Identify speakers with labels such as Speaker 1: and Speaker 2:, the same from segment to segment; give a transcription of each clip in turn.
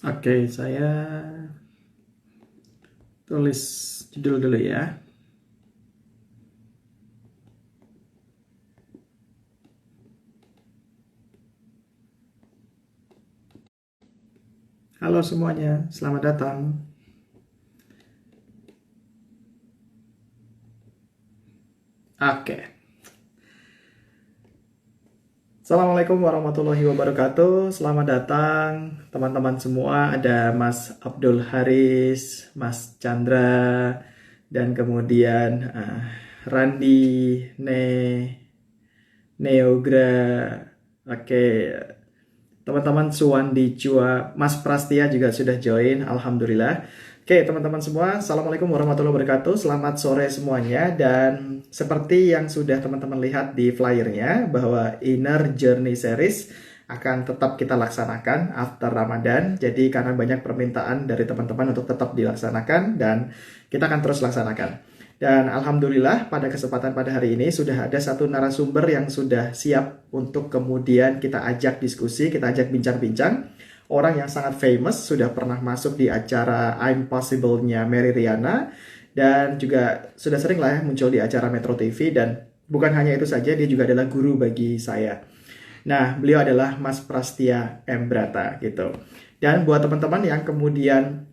Speaker 1: Oke, saya tulis judul dulu ya. Halo semuanya, selamat datang. Oke. Assalamualaikum warahmatullahi wabarakatuh. Selamat datang teman-teman semua. Ada Mas Abdul Haris, Mas Chandra, dan kemudian Randi, Neogra. Oke, teman-teman Suwandi Chua, Mas Prastia juga sudah join, alhamdulillah. Oke, teman-teman semua, assalamualaikum warahmatullahi wabarakatuh. Selamat sore semuanya. Dan seperti yang sudah teman-teman lihat di flyernya, bahwa Inner Journey Series akan tetap kita laksanakan after Ramadan. Jadi karena banyak permintaan dari teman-teman untuk tetap dilaksanakan, dan kita akan terus laksanakan. Dan alhamdulillah pada kesempatan pada hari ini sudah ada satu narasumber yang sudah siap untuk kemudian kita ajak diskusi, kita ajak bincang-bincang. Orang yang sangat famous, sudah pernah masuk di acara I'm Possible-nya Mary Riana, dan juga sudah sering lah ya muncul di acara Metro TV, dan bukan hanya itu saja, dia juga adalah guru bagi saya. Nah, beliau adalah Mas Prastia M. Brata gitu. Dan buat teman-teman yang kemudian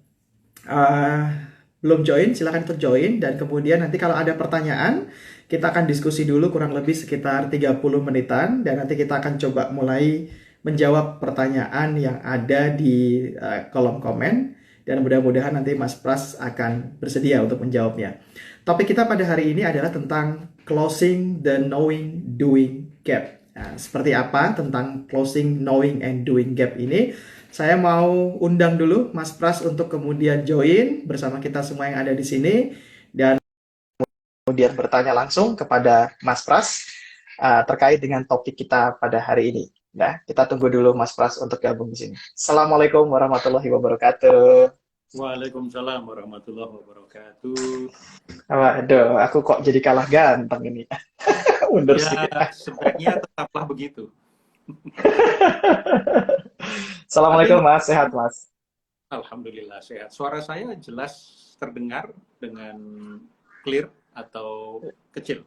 Speaker 1: uh, belum join, silahkan ikut join. Dan kemudian nanti kalau ada pertanyaan, kita akan diskusi dulu kurang lebih sekitar 30 menitan. Dan nanti kita akan coba mulai menjawab pertanyaan yang ada di kolom komen. Dan mudah-mudahan nanti Mas Pras akan bersedia untuk menjawabnya. Topik kita pada hari ini adalah tentang closing the knowing doing gap. Nah, seperti apa tentang closing knowing and doing gap ini? Saya mau undang dulu Mas Pras untuk kemudian join bersama kita semua yang ada di sini, dan kemudian bertanya langsung kepada Mas Pras terkait dengan topik kita pada hari ini. Nah, kita tunggu dulu Mas Pras untuk gabung di sini. Assalamualaikum warahmatullahi wabarakatuh.
Speaker 2: Waalaikumsalam warahmatullahi wabarakatuh.
Speaker 1: Waduh, aku kok jadi kalah ganteng ini. Mundur
Speaker 2: Ya,
Speaker 1: sedikit.
Speaker 2: sebaiknya tetaplah begitu.
Speaker 1: Assalamualaikum
Speaker 2: Tapi,
Speaker 1: Mas, sehat Mas?
Speaker 2: alhamdulillah sehat. Suara saya jelas terdengar dengan clear atau kecil.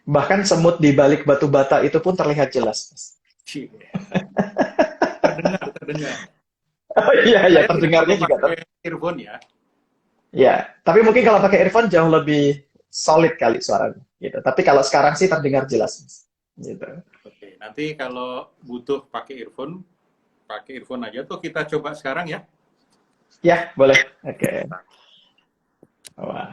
Speaker 1: Bahkan semut di balik batu bata itu pun terlihat jelas, Mas.
Speaker 2: Cie. Terdengar, terdengar.
Speaker 1: Oh iya, iya,
Speaker 2: Saya tidak perlu
Speaker 1: terdengarnya juga
Speaker 2: pakai earphone ya.
Speaker 1: ya, tapi mungkin kalau pakai earphone jauh lebih solid kali suaranya gitu. Tapi kalau sekarang sih terdengar jelas, Mas. Gitu.
Speaker 2: Oke, nanti kalau butuh pakai earphone aja tuh kita coba sekarang ya.
Speaker 1: Ya, boleh. Oke. Wah,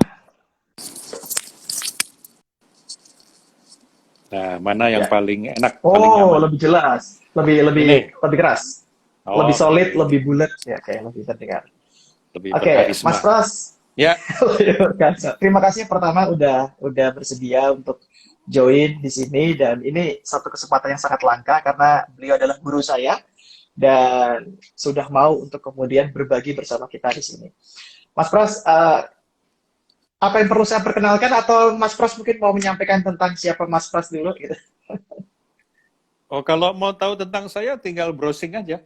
Speaker 2: Nah, mana yang
Speaker 1: ya.
Speaker 2: paling enak, paling
Speaker 1: Oh,
Speaker 2: nyaman?
Speaker 1: lebih jelas. Lebih lebih
Speaker 2: Ini.
Speaker 1: lebih keras. Lebih solid,
Speaker 2: Oke,
Speaker 1: lebih bulat. Ya, kayak lebih terdengar.
Speaker 2: lebih
Speaker 1: Oke, Mas
Speaker 2: berkarisma.
Speaker 1: Pras.
Speaker 2: Ya,
Speaker 1: Terima kasih pertama udah bersedia untuk join di sini, dan ini satu kesempatan yang sangat langka karena beliau adalah guru saya dan sudah mau untuk kemudian berbagi bersama kita di sini. Mas Pras, apa yang perlu saya perkenalkan atau Mas Pras mungkin mau menyampaikan tentang siapa Mas Pras dulu gitu?
Speaker 2: oh kalau mau tahu tentang saya tinggal browsing aja.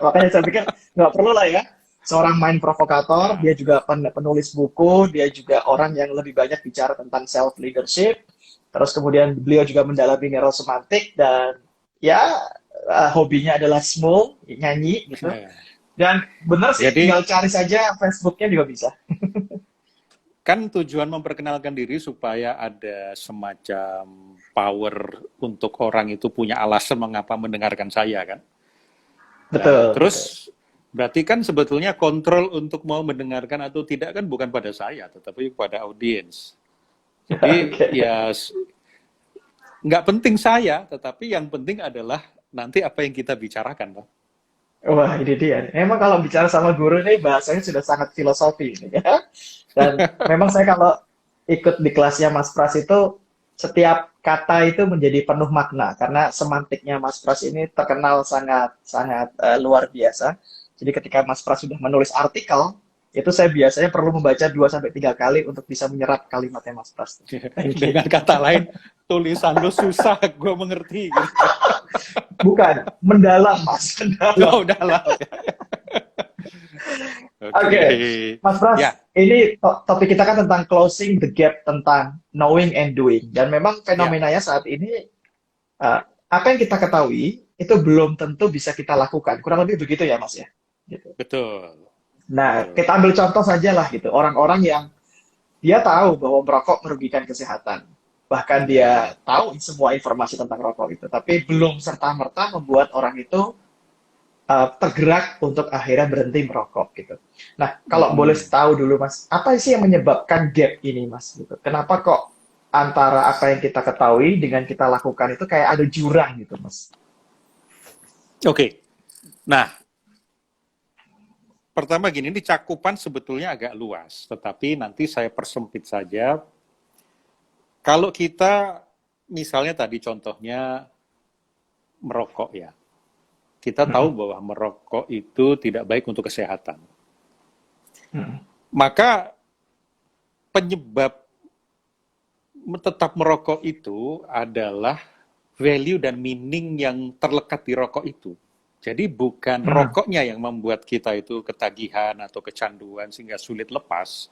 Speaker 1: Makanya saya pikir nggak perlu lah ya. Seorang main provokator,
Speaker 2: Nah,
Speaker 1: dia juga penulis buku, dia juga orang yang lebih banyak bicara tentang self leadership. Terus kemudian beliau juga mendalami neurosemantik, dan ya hobinya adalah small, nyanyi gitu. Dan bener sih,
Speaker 2: jadi
Speaker 1: tinggal cari saja Facebooknya juga bisa.
Speaker 2: kan tujuan memperkenalkan diri supaya ada semacam power untuk orang itu punya alasan mengapa mendengarkan saya kan. Nah,
Speaker 1: Betul, betul.
Speaker 2: terus berarti kan sebetulnya kontrol untuk mau mendengarkan atau tidak kan bukan pada saya, tetapi pada audiens. Jadi
Speaker 1: Oke.
Speaker 2: ya nggak penting saya, tetapi yang penting adalah nanti apa yang kita bicarakan, Pak.
Speaker 1: Wah, ini dia. Memang kalau bicara sama guru ini bahasanya sudah sangat filosofi ini ya. Dan memang saya kalau ikut di kelasnya Mas Pras itu setiap kata itu menjadi penuh makna karena semantiknya Mas Pras ini terkenal sangat sangat luar biasa. Jadi ketika Mas Pras sudah menulis artikel, itu saya biasanya perlu membaca 2 sampai 3 kali untuk bisa menyerap kalimatnya Mas Pras. Thank you.
Speaker 2: Dengan kata lain, tulisan lu susah, gue mengerti. Gitu.
Speaker 3: Bukan, mendalam Mas, mendalam.
Speaker 2: Oh, udah lah.
Speaker 3: Oke,
Speaker 2: Oke.
Speaker 3: Mas Pras,
Speaker 2: Ya,
Speaker 3: ini topik kita kan tentang closing the gap tentang knowing and doing. Dan memang
Speaker 2: ya,
Speaker 3: fenomenanya saat ini, apa yang kita ketahui itu belum tentu bisa kita lakukan. Kurang lebih begitu ya, Mas ya. Gitu.
Speaker 2: betul.
Speaker 3: Nah,
Speaker 2: Betul.
Speaker 3: kita ambil contoh saja lah gitu. Orang-orang yang dia tahu bahwa merokok merugikan kesehatan. Bahkan
Speaker 2: Ya.
Speaker 3: dia tahu semua informasi tentang rokok itu, tapi belum serta-merta membuat orang itu tergerak untuk akhirnya berhenti merokok gitu. Nah, kalau boleh
Speaker 2: Mm-mm.
Speaker 3: tahu dulu Mas, apa sih yang menyebabkan gap ini Mas? Gitu. Kenapa kok antara apa yang kita ketahui dengan kita lakukan itu kayak ada jurang gitu Mas?
Speaker 2: Oke. Nah, pertama gini, ini cakupan sebetulnya agak luas, tetapi nanti saya persempit saja. Kalau kita, misalnya tadi contohnya merokok ya, kita tahu
Speaker 3: Mm-mm.
Speaker 2: bahwa merokok itu tidak baik untuk kesehatan.
Speaker 3: Mm-mm.
Speaker 2: Maka penyebab tetap merokok itu adalah value dan meaning yang terlekat di rokok itu. Jadi bukan
Speaker 3: Mm-mm.
Speaker 2: rokoknya yang membuat kita itu ketagihan atau kecanduan sehingga sulit lepas,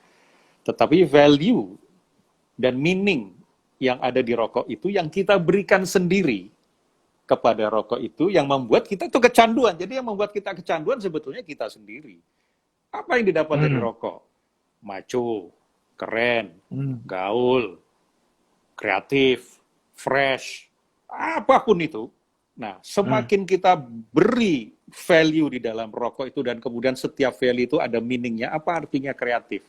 Speaker 2: tetapi value dan meaning yang ada di rokok itu yang kita berikan sendiri kepada rokok itu yang membuat kita itu kecanduan. Jadi yang membuat kita kecanduan sebetulnya kita sendiri. Apa yang didapat dari
Speaker 3: Mm-mm.
Speaker 2: rokok? Maco, keren,
Speaker 3: Mm-mm.
Speaker 2: gaul, kreatif, fresh, apapun itu. Nah,
Speaker 3: Mm-mm.
Speaker 2: semakin kita beri value di dalam rokok itu dan kemudian setiap value itu ada meaningnya, apa artinya kreatif?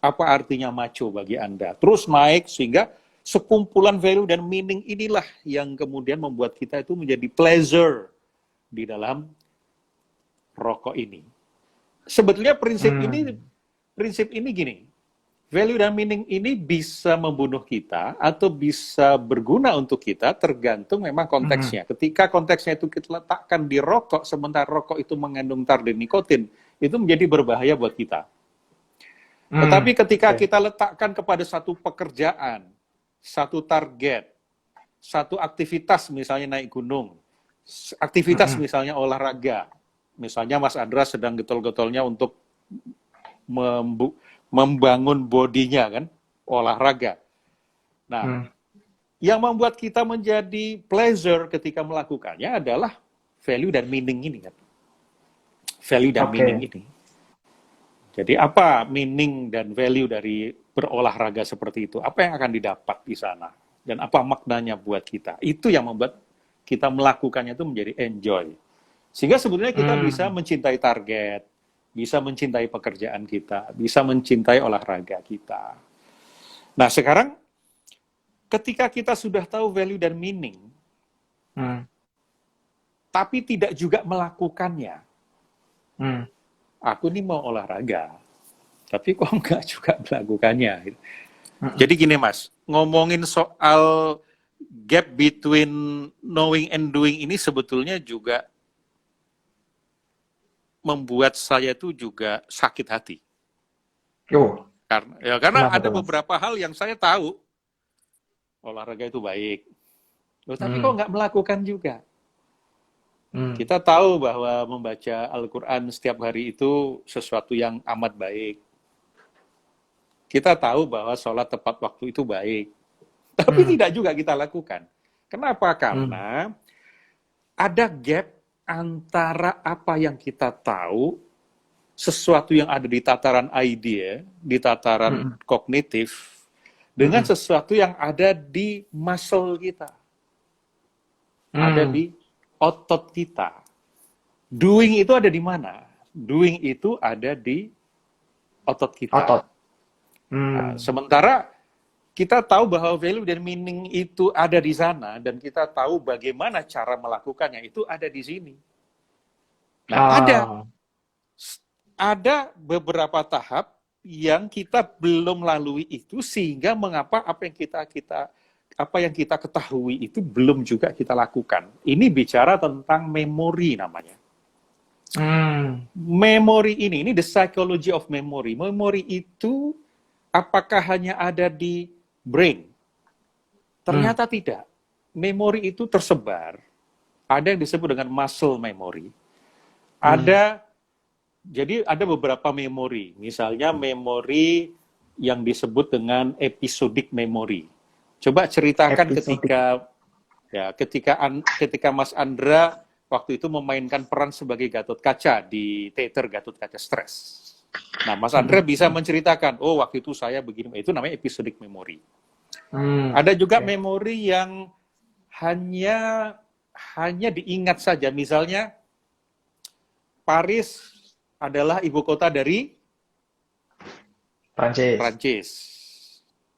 Speaker 2: Apa artinya maco bagi Anda? Terus naik sehingga sekumpulan value dan meaning inilah yang kemudian membuat kita itu menjadi pleasure di dalam rokok ini. Sebetulnya
Speaker 3: Mm.
Speaker 2: prinsip ini gini, value dan meaning ini bisa membunuh kita atau bisa berguna untuk kita tergantung memang
Speaker 3: Mm.
Speaker 2: konteksnya. Ketika konteksnya itu kita letakkan di rokok, sementara rokok itu mengandung tar dan nikotin, itu menjadi berbahaya buat kita. Tetapi
Speaker 3: Mm.
Speaker 2: ketika
Speaker 3: Oke.
Speaker 2: kita letakkan kepada satu pekerjaan, satu target, satu aktivitas misalnya naik gunung, aktivitas
Speaker 3: Mm-mm.
Speaker 2: misalnya olahraga, misalnya Mas Andra sedang getol-getolnya untuk membangun bodinya kan, olahraga. Nah,
Speaker 3: Mm.
Speaker 2: yang membuat kita menjadi pleasure ketika melakukannya adalah value dan meaning ini kan. Value dan meaning
Speaker 3: Oke.
Speaker 2: ini. Jadi apa meaning dan value dari berolahraga seperti itu? Apa yang akan didapat di sana? Dan apa maknanya buat kita? Itu yang membuat kita melakukannya itu menjadi enjoy. Sehingga sebetulnya kita bisa
Speaker 3: Mm.
Speaker 2: mencintai target, bisa mencintai pekerjaan kita, bisa mencintai olahraga kita. Nah sekarang ketika kita sudah tahu value dan meaning,
Speaker 3: Mm.
Speaker 2: tapi tidak juga melakukannya,
Speaker 3: Mm.
Speaker 2: aku ini mau olahraga, tapi kok enggak juga melakukannya.
Speaker 3: Mm-mm.
Speaker 2: Jadi gini Mas, ngomongin soal gap between knowing and doing ini sebetulnya juga membuat saya tuh juga sakit hati.
Speaker 3: Oh,
Speaker 2: Karena
Speaker 3: kenapa
Speaker 2: ada
Speaker 3: tuh Mas?
Speaker 2: beberapa hal yang saya tahu olahraga itu baik, loh, tapi kok
Speaker 3: Mm.
Speaker 2: nggak melakukan juga.
Speaker 3: Mm.
Speaker 2: Kita tahu bahwa membaca Al-Quran setiap hari itu sesuatu yang amat baik. Kita tahu bahwa sholat tepat waktu itu baik. Tapi
Speaker 3: Mm.
Speaker 2: tidak juga kita lakukan. Kenapa?
Speaker 3: Mm.
Speaker 2: Karena ada gap antara apa yang kita tahu, sesuatu yang ada di tataran idea, di tataran
Speaker 3: Mm.
Speaker 2: kognitif, dengan
Speaker 3: Mm.
Speaker 2: sesuatu yang ada di muscle kita, ada
Speaker 3: Mm.
Speaker 2: di otot kita. Doing itu ada di mana? Doing itu ada di otot kita.
Speaker 3: Otot.
Speaker 2: Nah,
Speaker 3: Mm.
Speaker 2: sementara kita tahu bahwa value dan meaning itu ada di sana, dan kita tahu bagaimana cara melakukannya itu ada di sini. Nah,
Speaker 3: Ah.
Speaker 2: ada beberapa tahap yang kita belum lalui itu sehingga mengapa apa yang kita ketahui itu belum juga kita lakukan. Ini bicara tentang memori namanya.
Speaker 3: Mm.
Speaker 2: Memori ini the psychology of memory. Memori itu apakah hanya ada di brain?
Speaker 3: Mm.
Speaker 2: Ternyata tidak. Memori itu tersebar ada yang disebut dengan muscle memory.
Speaker 3: Hmm.
Speaker 2: Jadi ada beberapa memori, misalnya memori yang disebut dengan episodic memory. Coba ceritakan
Speaker 3: Episodik.
Speaker 2: ketika Mas Andra waktu itu memainkan peran sebagai Gatot Kaca di teater Gatot Kaca Stress. Nah, Mas Andra bisa menceritakan, oh waktu itu saya begini, itu namanya episodic memory. Ada juga
Speaker 3: Oke.
Speaker 2: memori yang hanya diingat saja, misalnya Paris adalah ibu kota dari
Speaker 3: Prancis.
Speaker 2: Prancis.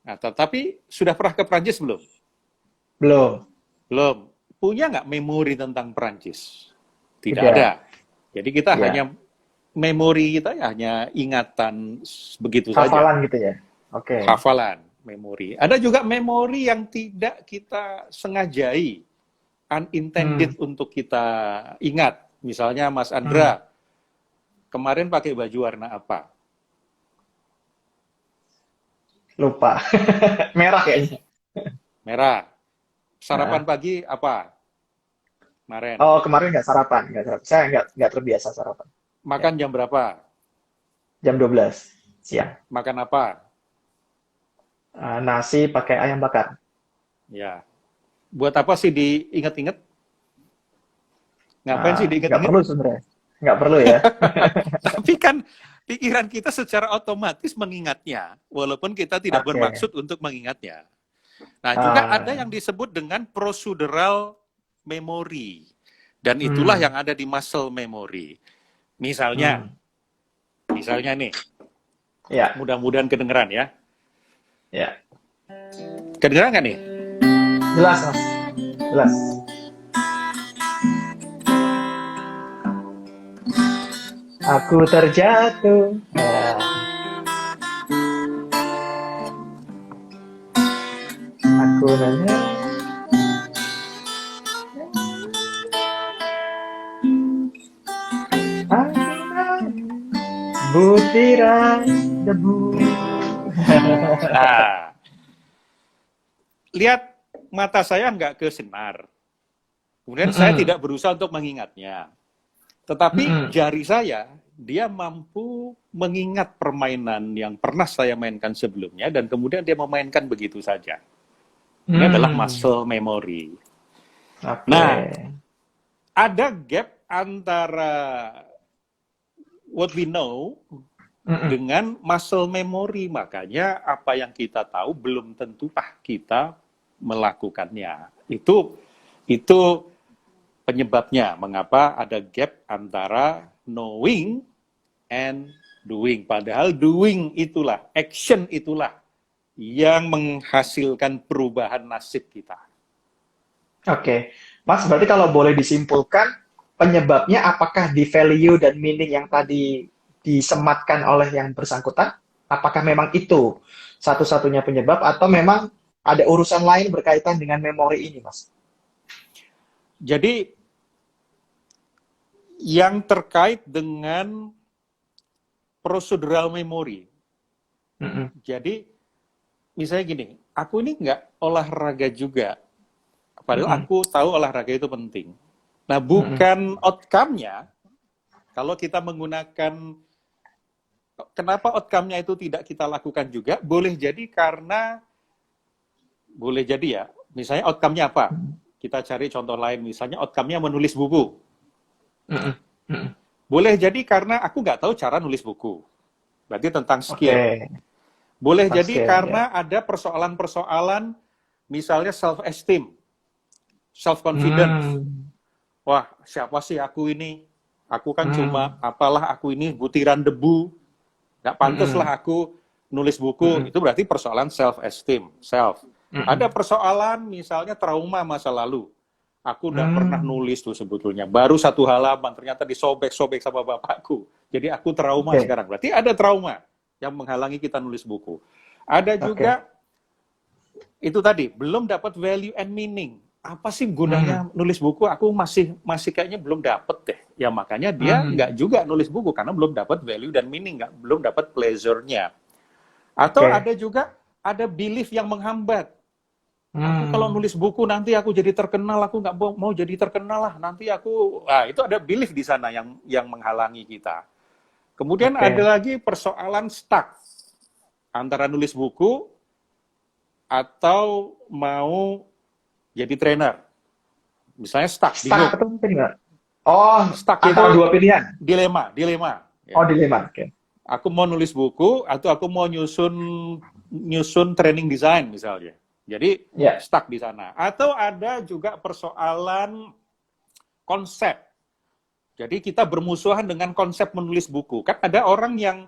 Speaker 2: Nah, tetapi sudah pernah ke Prancis belum?
Speaker 3: Belum.
Speaker 2: Belum. Punya nggak memori tentang Prancis? Tidak
Speaker 3: Tidak.
Speaker 2: ada. Jadi kita
Speaker 3: Ya.
Speaker 2: hanya memori kita hanya ingatan begitu saja.
Speaker 3: Hafalan gitu ya. Oke.
Speaker 2: Hafalan, memori. Ada juga memori yang tidak kita sengajai, unintended untuk kita ingat. Misalnya Mas Andra, kemarin pakai baju warna apa?
Speaker 3: Lupa. Merah kayaknya.
Speaker 2: Merah. Sarapan pagi apa? Kemarin.
Speaker 3: Oh, kemarin nggak sarapan. Saya nggak terbiasa sarapan.
Speaker 2: Makan jam berapa?
Speaker 3: Jam 12 siang.
Speaker 2: Makan apa?
Speaker 3: Nasi pakai ayam bakar.
Speaker 2: Ya. Buat apa sih diinget-inget? Ngapain sih
Speaker 3: Nggak
Speaker 2: diinget-inget?
Speaker 3: perlu sebenarnya. Nggak perlu ya.
Speaker 2: Tapi kan pikiran kita secara otomatis mengingatnya, walaupun kita tidak
Speaker 3: Oke.
Speaker 2: bermaksud untuk mengingatnya. Nah, juga
Speaker 3: Ah.
Speaker 2: ada yang disebut dengan procedural memory. Dan itulah yang ada di muscle memory. Misalnya nih,
Speaker 3: Ya,
Speaker 2: mudah-mudahan kedengeran ya.
Speaker 3: ya.
Speaker 2: Kedengeran nggak nih?
Speaker 3: Jelas, Mas. Jelas. Aku terjatuh. Ya. Aku nanya. Butiran debu.
Speaker 2: Nah, lihat mata saya nggak ke senar. Kemudian saya tidak berusaha untuk mengingatnya. Tetapi jari saya, dia mampu mengingat permainan yang pernah saya mainkan sebelumnya, dan kemudian dia memainkan begitu saja. Ini adalah muscle memory.
Speaker 3: Oke.
Speaker 2: Nah, ada gap antara what we know dengan muscle memory. Makanya apa yang kita tahu belum tentu kita melakukannya. Itu penyebabnya mengapa ada gap antara knowing and doing. Padahal doing itulah, action itulah yang menghasilkan perubahan nasib kita.
Speaker 3: Oke. Mas, berarti kalau boleh disimpulkan, penyebabnya apakah di value dan meaning yang tadi disematkan oleh yang bersangkutan? Apakah memang itu satu-satunya penyebab atau memang ada urusan lain berkaitan dengan memori ini, Mas?
Speaker 2: Jadi yang terkait dengan procedural memory. Jadi misalnya gini, aku ini nggak olahraga juga, padahal aku tahu olahraga itu penting. Nah, bukan outcome-nya, kalau kita menggunakan, kenapa outcome-nya itu tidak kita lakukan juga, boleh jadi ya, misalnya outcome-nya apa? Kita cari contoh lain, misalnya outcome-nya menulis buku. Boleh jadi karena aku nggak tahu cara nulis buku. Berarti tentang skill. Boleh jadi karena ada persoalan-persoalan, misalnya self-esteem, self-confidence. Wah, siapa sih aku ini? Aku kan cuma, aku ini butiran debu. Nggak pantas lah aku nulis buku. Itu berarti persoalan self-esteem, self. Ada persoalan misalnya trauma masa lalu. Aku udah pernah nulis tuh sebetulnya. Baru 1 halaman, ternyata disobek-sobek sama bapakku. Jadi aku trauma sekarang. Berarti ada trauma yang menghalangi kita nulis buku. Ada juga, itu tadi, belum dapat value and meaning. Apa sih gunanya nulis buku? Aku masih kayaknya belum dapat deh. Ya makanya dia nggak juga nulis buku, karena belum dapat value dan meaning, belum dapat pleasure-nya. Atau ada juga, ada belief yang menghambat. Aku kalau
Speaker 3: Hmm.
Speaker 2: nulis buku nanti aku jadi terkenal, aku nggak mau jadi terkenal lah. Nanti aku, itu ada belief di sana yang menghalangi kita. Kemudian ada
Speaker 3: Oke.
Speaker 2: lagi persoalan stuck antara nulis buku atau mau jadi trainer. Misalnya stuck,
Speaker 3: Stuck
Speaker 2: bingung.
Speaker 3: itu mungkin nggak? Oh,
Speaker 2: Stuck itu
Speaker 3: antara dua pilihan.
Speaker 2: dilema.
Speaker 3: Oh,
Speaker 2: Ya.
Speaker 3: dilema. Oke.
Speaker 2: Aku mau nulis buku atau aku mau nyusun training design misalnya. Jadi
Speaker 3: Ya.
Speaker 2: stuck di sana. Atau ada juga persoalan konsep. Jadi kita bermusuhan dengan konsep menulis buku. Kan ada orang yang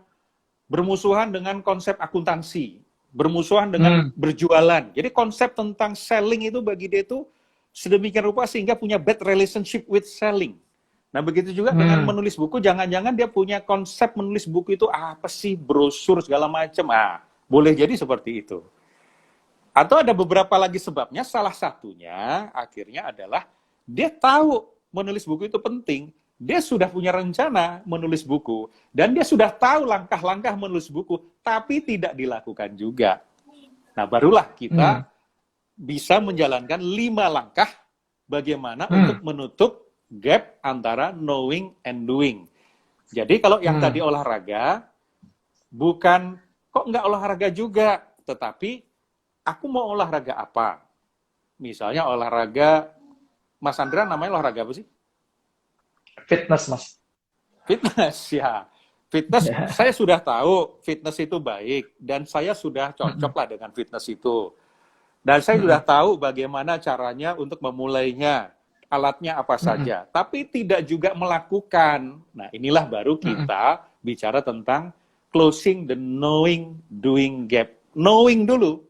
Speaker 2: bermusuhan dengan konsep akuntansi, bermusuhan dengan
Speaker 3: Hmm.
Speaker 2: berjualan. Jadi konsep tentang selling itu bagi dia itu sedemikian rupa sehingga punya bad relationship with selling. Nah, begitu juga dengan
Speaker 3: Hmm.
Speaker 2: menulis buku, jangan-jangan dia punya konsep menulis buku itu apa sih, brosur segala macam. Boleh jadi seperti itu. Atau ada beberapa lagi sebabnya, salah satunya akhirnya adalah dia tahu menulis buku itu penting, dia sudah punya rencana menulis buku, dan dia sudah tahu langkah-langkah menulis buku, tapi tidak dilakukan juga. Nah, barulah
Speaker 3: Hmm.
Speaker 2: kita bisa menjalankan 5 langkah bagaimana untuk
Speaker 3: Hmm.
Speaker 2: menutup gap antara knowing and doing. Jadi kalau yang tadi
Speaker 3: Hmm.
Speaker 2: olahraga, bukan kok nggak olahraga juga, tetapi aku mau olahraga apa? Misalnya olahraga, Mas Andra namanya olahraga apa sih?
Speaker 3: Fitness, Mas.
Speaker 2: Fitness, ya. Fitness,
Speaker 3: Ya.
Speaker 2: saya sudah tahu fitness itu baik, dan saya sudah cocok
Speaker 3: Mm-mm.
Speaker 2: lah dengan fitness itu. Dan saya sudah
Speaker 3: Mm-mm.
Speaker 2: tahu bagaimana caranya untuk memulainya, alatnya apa
Speaker 3: Mm-mm.
Speaker 2: saja, tapi tidak juga melakukan. Nah, inilah baru
Speaker 3: Mm-mm.
Speaker 2: kita bicara tentang closing the knowing doing gap. Knowing dulu.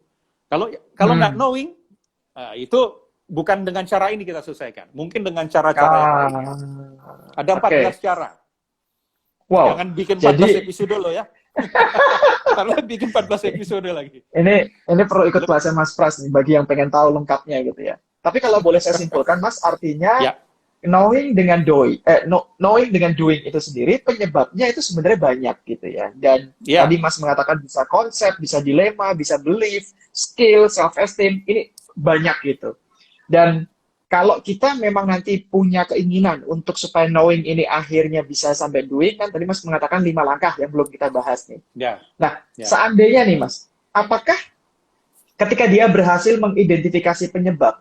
Speaker 2: Kalau kalau nggak
Speaker 3: Hmm.
Speaker 2: knowing, itu bukan dengan cara ini kita selesaikan. Mungkin dengan cara-cara yang lain.
Speaker 3: Ah,
Speaker 2: Ada
Speaker 3: oke.
Speaker 2: 14 cara.
Speaker 3: Wow.
Speaker 2: Jangan bikin 14
Speaker 3: Jadi
Speaker 2: episode loh ya. Karena bikin 14 episode lagi.
Speaker 3: ini perlu ikut
Speaker 2: Leb-
Speaker 3: kelasnya Mas Pras nih bagi yang pengen tahu lengkapnya gitu ya. Tapi kalau boleh saya simpulkan, Mas, artinya
Speaker 2: Ya,
Speaker 3: knowing dengan doing itu sendiri penyebabnya itu sebenarnya banyak gitu ya. Dan tadi
Speaker 2: ya,
Speaker 3: Mas mengatakan bisa konsep, bisa dilema, bisa belief, skill, self esteem, ini banyak gitu. Dan kalau kita memang nanti punya keinginan untuk supaya knowing ini akhirnya bisa sampai doing, kan tadi Mas mengatakan 5 langkah yang belum kita bahas nih.
Speaker 2: ya,
Speaker 3: Nah,
Speaker 2: ya.
Speaker 3: seandainya nih Mas, apakah ketika dia berhasil mengidentifikasi penyebab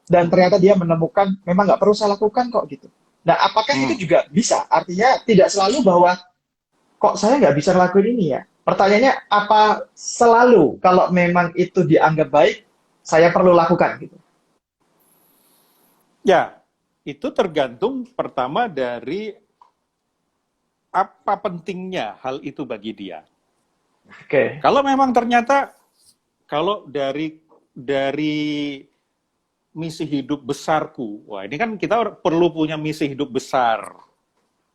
Speaker 3: dan ternyata dia menemukan memang nggak perlu saya lakukan kok gitu. Nah, apakah itu
Speaker 2: Hmm.
Speaker 3: juga bisa? Artinya tidak selalu bahwa kok saya nggak bisa ngelakuin ini ya. Pertanyaannya apa selalu kalau memang itu dianggap baik, saya perlu lakukan gitu.
Speaker 2: Ya, itu tergantung pertama dari apa pentingnya hal itu bagi dia.
Speaker 3: Oke.
Speaker 2: Kalau memang ternyata kalau dari misi hidup besarku, wah ini kan kita perlu punya misi hidup besar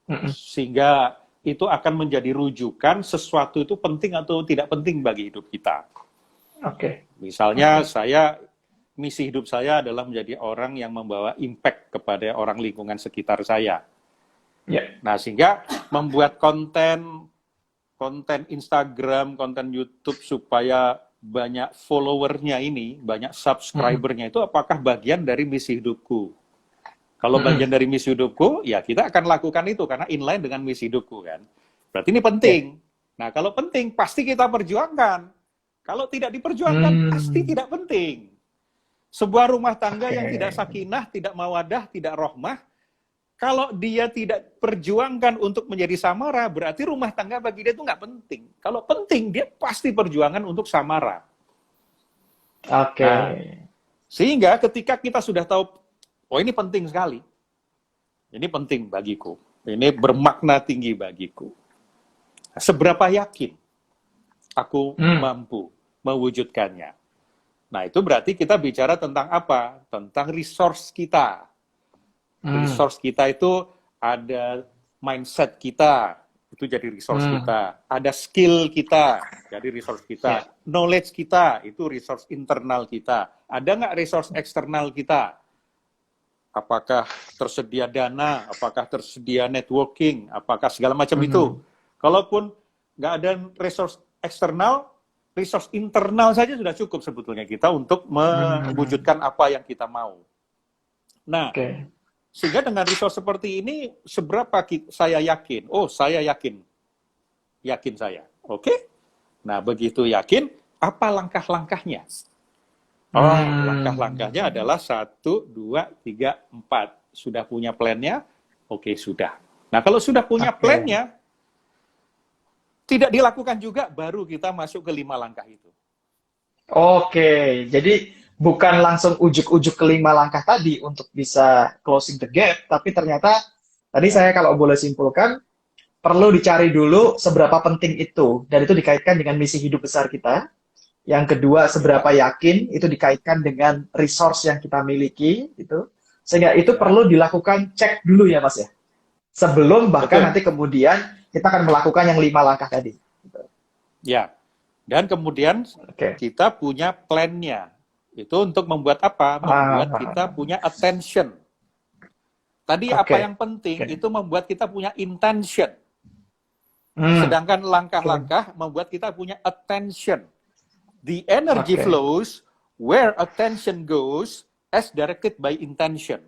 Speaker 3: Mm-mm.
Speaker 2: sehingga itu akan menjadi rujukan sesuatu itu penting atau tidak penting bagi hidup kita.
Speaker 3: Oke.
Speaker 2: Misalnya
Speaker 3: Oke.
Speaker 2: misi hidup saya adalah menjadi orang yang membawa impact kepada orang lingkungan sekitar saya.
Speaker 3: Ya.
Speaker 2: Nah, sehingga membuat konten Instagram, konten YouTube supaya banyak followernya ini, banyak
Speaker 3: Mm-mm.
Speaker 2: subscribernya itu apakah bagian dari misi hidupku? Kalau
Speaker 3: Mm-mm.
Speaker 2: bagian dari misi hidupku, ya kita akan lakukan itu karena inline dengan misi hidupku kan. Berarti ini penting.
Speaker 3: Ya.
Speaker 2: Nah, kalau penting pasti kita perjuangkan. Kalau tidak diperjuangkan pasti
Speaker 3: Hmm.
Speaker 2: tidak penting. Sebuah rumah tangga
Speaker 3: Oke.
Speaker 2: yang tidak sakinah, tidak mawadah, tidak rohmah, kalau dia tidak perjuangkan untuk menjadi samara, berarti rumah tangga bagi dia itu nggak penting. Kalau penting, dia pasti perjuangan untuk samara.
Speaker 3: Oke.
Speaker 2: Nah, sehingga ketika kita sudah tahu, oh ini penting sekali, ini penting bagiku, ini bermakna tinggi bagiku. Seberapa yakin aku mampu mewujudkannya? Nah, itu berarti kita bicara tentang apa? Tentang resource kita. Resource kita itu ada mindset kita, itu jadi resource kita. Ada skill kita, jadi resource kita. Knowledge kita, itu resource internal kita. Ada nggak resource eksternal kita? Apakah tersedia dana? Apakah tersedia networking? Apakah segala macam itu? Kalaupun nggak ada resource eksternal, resource internal saja sudah cukup sebetulnya kita untuk mewujudkan apa yang kita mau. Nah, sehingga dengan resource seperti ini, seberapa saya yakin? Oh, saya yakin. Yakin saya. Oke? Nah, begitu yakin, apa langkah-langkahnya? Oh, langkah-langkahnya adalah 1, 2, 3, 4. Sudah punya plan-nya? Oke, sudah. Nah, kalau sudah punya plan-nya, tidak dilakukan juga, baru kita masuk ke 5 langkah itu.
Speaker 3: Oke, jadi bukan langsung ujuk-ujuk ke 5 langkah tadi untuk bisa closing the gap, tapi ternyata tadi saya kalau boleh simpulkan, perlu dicari dulu seberapa penting itu, dan itu dikaitkan dengan misi hidup besar kita. Yang kedua, seberapa yakin itu dikaitkan dengan resource yang kita miliki, gitu. Sehingga itu perlu dilakukan cek dulu ya, Mas ya. Sebelum bahkan nanti kemudian kita akan melakukan yang 5 langkah tadi.
Speaker 2: Ya, dan kemudian kita punya plan-nya. Itu untuk membuat apa? Membuat kita punya attention. Tadi apa yang penting itu membuat kita punya intention. Sedangkan langkah-langkah membuat kita punya attention. The energy flows where attention goes as directed by intention.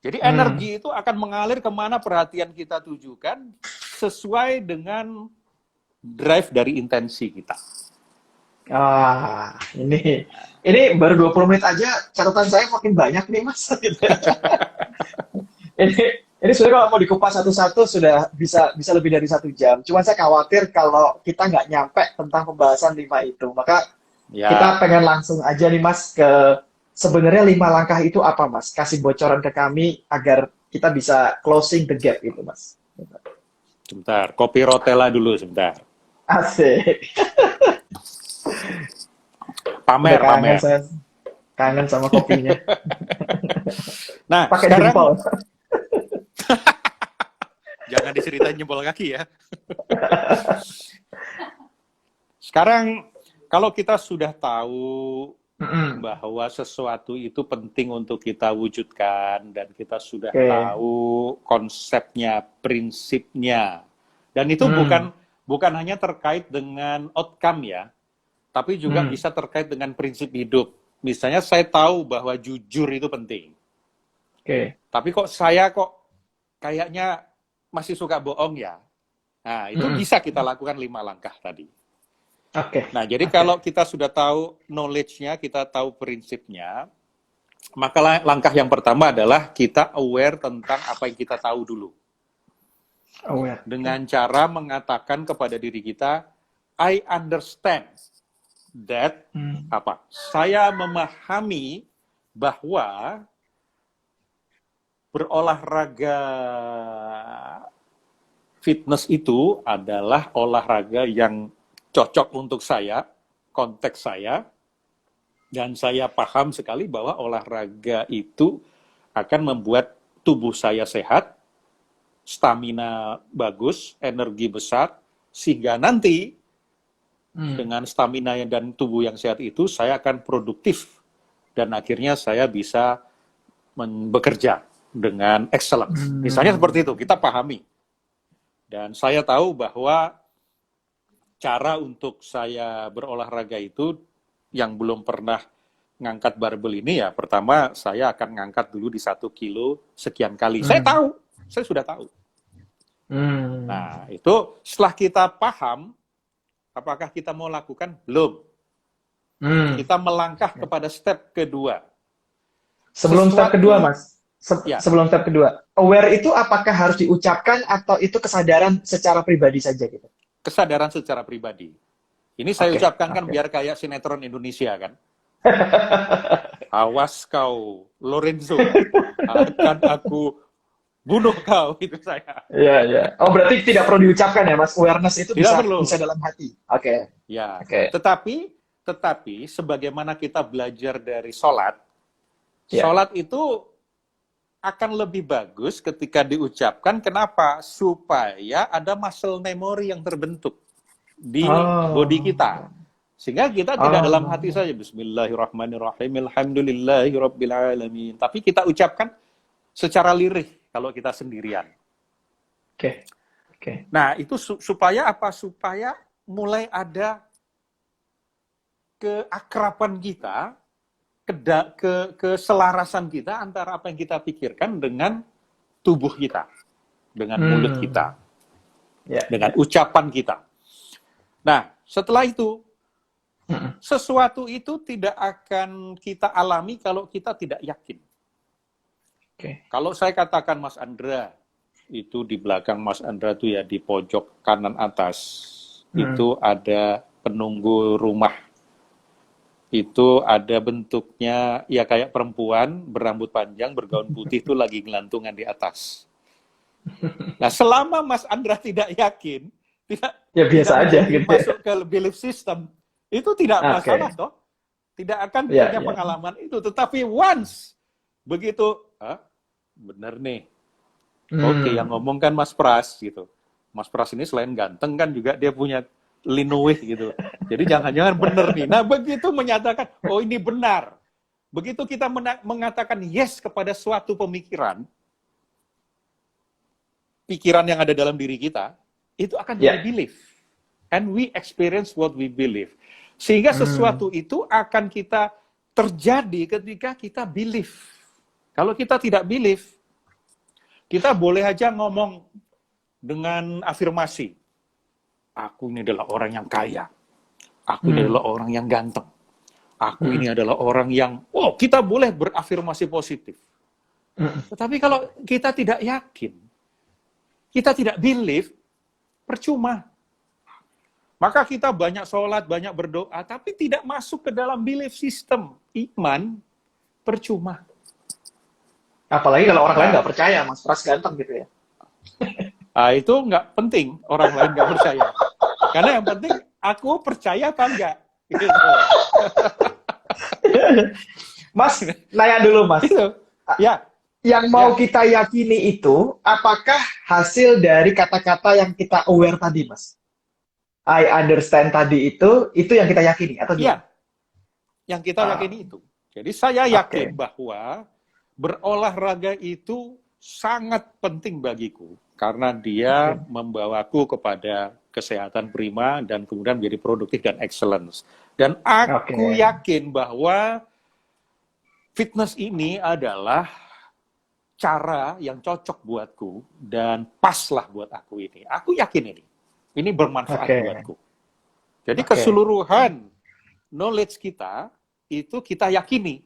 Speaker 2: Jadi energi itu akan mengalir kemana perhatian kita tujukan sesuai dengan drive dari intensi kita.
Speaker 3: Ini baru 20 menit aja catatan saya makin banyak nih, Mas. Ini sebenarnya kalau mau dikupas satu-satu sudah bisa lebih dari 1 jam. Cuma saya khawatir kalau kita nggak nyampe tentang pembahasan 5 itu. Maka kita pengen langsung aja nih, Mas, ke sebenarnya 5 langkah itu apa, Mas? Kasih bocoran ke kami agar kita bisa closing the gap itu, Mas.
Speaker 2: Sebentar, kopi rotella dulu sebentar.
Speaker 3: Asik.
Speaker 2: Pamer.
Speaker 3: Saya kangen sama kopinya.
Speaker 2: Nah,
Speaker 3: pakai
Speaker 2: sekarang
Speaker 3: jempol.
Speaker 2: Jangan diceritain jempol kaki ya. Sekarang kalau kita sudah tahu bahwa sesuatu itu penting untuk kita wujudkan dan kita sudah tahu konsepnya, prinsipnya, dan itu bukan hanya terkait dengan outcome ya, tapi juga bisa terkait dengan prinsip hidup. Misalnya saya tahu bahwa jujur itu penting, tapi saya kayaknya masih suka bohong ya. Nah, itu bisa kita lakukan 5 langkah tadi. Nah, jadi kalau kita sudah tahu knowledge-nya, kita tahu prinsipnya, maka langkah yang pertama adalah kita aware tentang apa yang kita tahu dulu. Dengan cara mengatakan kepada diri kita, I understand that, saya memahami bahwa berolahraga fitness itu adalah olahraga yang cocok untuk saya, konteks saya, dan saya paham sekali bahwa olahraga itu akan membuat tubuh saya sehat, stamina bagus, energi besar, sehingga nanti dengan stamina dan tubuh yang sehat itu, saya akan produktif, dan akhirnya saya bisa bekerja dengan excellence. Misalnya seperti itu, kita pahami. Dan saya tahu bahwa cara untuk saya berolahraga itu yang belum pernah ngangkat barbel ini ya, pertama saya akan ngangkat dulu di 1 kilo sekian kali. Saya tahu, saya sudah tahu. Nah, itu setelah kita paham, apakah kita mau lakukan? Belum. Kita melangkah kepada step kedua.
Speaker 3: Sebelum step kedua, Mas. Sebelum step kedua. Aware itu apakah harus diucapkan atau itu kesadaran secara pribadi saja gitu?
Speaker 2: Kesadaran secara pribadi. Ini saya ucapkan kan biar kayak sinetron Indonesia kan. Awas kau, Lorenzo, akan aku bunuh kau, itu saya.
Speaker 3: Iya. Oh, berarti tidak perlu diucapkan ya, Mas. Awareness itu bisa dalam hati.
Speaker 2: Ya. Tetapi sebagaimana kita belajar dari sholat, sholat itu akan lebih bagus ketika diucapkan. Kenapa? Supaya ada muscle memory yang terbentuk di body kita. Sehingga kita tidak dalam hati saja, Bismillahirrahmanirrahim, Alhamdulillahirabbil alamin. Tapi kita ucapkan secara lirih kalau kita sendirian. Nah, itu supaya apa? Supaya mulai ada keakraban kita, keselarasan kita antara apa yang kita pikirkan dengan tubuh kita, dengan mulut kita, dengan ucapan kita. Nah, setelah itu, sesuatu itu tidak akan kita alami kalau kita tidak yakin. Kalau saya katakan Mas Andra, itu di belakang Mas Andra itu ya di pojok kanan atas, itu ada penunggu rumah. Itu ada bentuknya ya kayak perempuan berambut panjang, bergaun putih itu lagi ngelantungan di atas. Nah, selama Mas Andra tidak yakin,
Speaker 3: ya biasa aja gitu.
Speaker 2: Masuk ke belief system, itu tidak masalah toh. Tidak akan punya pengalaman itu. Tetapi once begitu, bener nih. Oke, yang ngomong kan Mas Pras gitu. Mas Pras ini selain ganteng kan juga dia punya linuih gitu. Jadi jangan-jangan bener nih. Nah, begitu menyatakan, oh ini benar. Begitu kita mengatakan yes kepada suatu pemikiran, pikiran yang ada dalam diri kita, itu akan jadi belief. And we experience what we believe. Sehingga sesuatu itu akan kita terjadi ketika kita believe. Kalau kita tidak believe, kita boleh aja ngomong dengan afirmasi. Aku ini adalah orang yang kaya. Aku ini adalah orang yang ganteng. Aku ini adalah orang yang, kita boleh berafirmasi positif. Tetapi kalau kita tidak yakin, kita tidak believe, percuma. Maka kita banyak sholat, banyak berdoa, tapi tidak masuk ke dalam belief system. Iman, percuma.
Speaker 3: Apalagi kalau orang lain nggak percaya, Mas Pras ganteng gitu ya.
Speaker 2: Itu nggak penting, orang lain nggak percaya. Karena yang penting, aku percaya apa enggak. Gitu.
Speaker 3: Mas, nanya dulu Mas.
Speaker 2: Itu. Ya.
Speaker 3: Yang mau kita yakini itu, apakah hasil dari kata-kata yang kita aware tadi, Mas? I understand tadi itu yang kita yakini, atau gimana?
Speaker 2: Iya, yang kita yakini itu. Jadi saya yakin bahwa berolahraga itu sangat penting bagiku. Karena dia membawaku kepada kesehatan prima dan kemudian menjadi produktif dan excellence. Dan aku yakin bahwa fitness ini adalah cara yang cocok buatku dan paslah buat aku ini. Aku yakin ini. Ini bermanfaat buatku. Jadi keseluruhan knowledge kita itu kita yakini.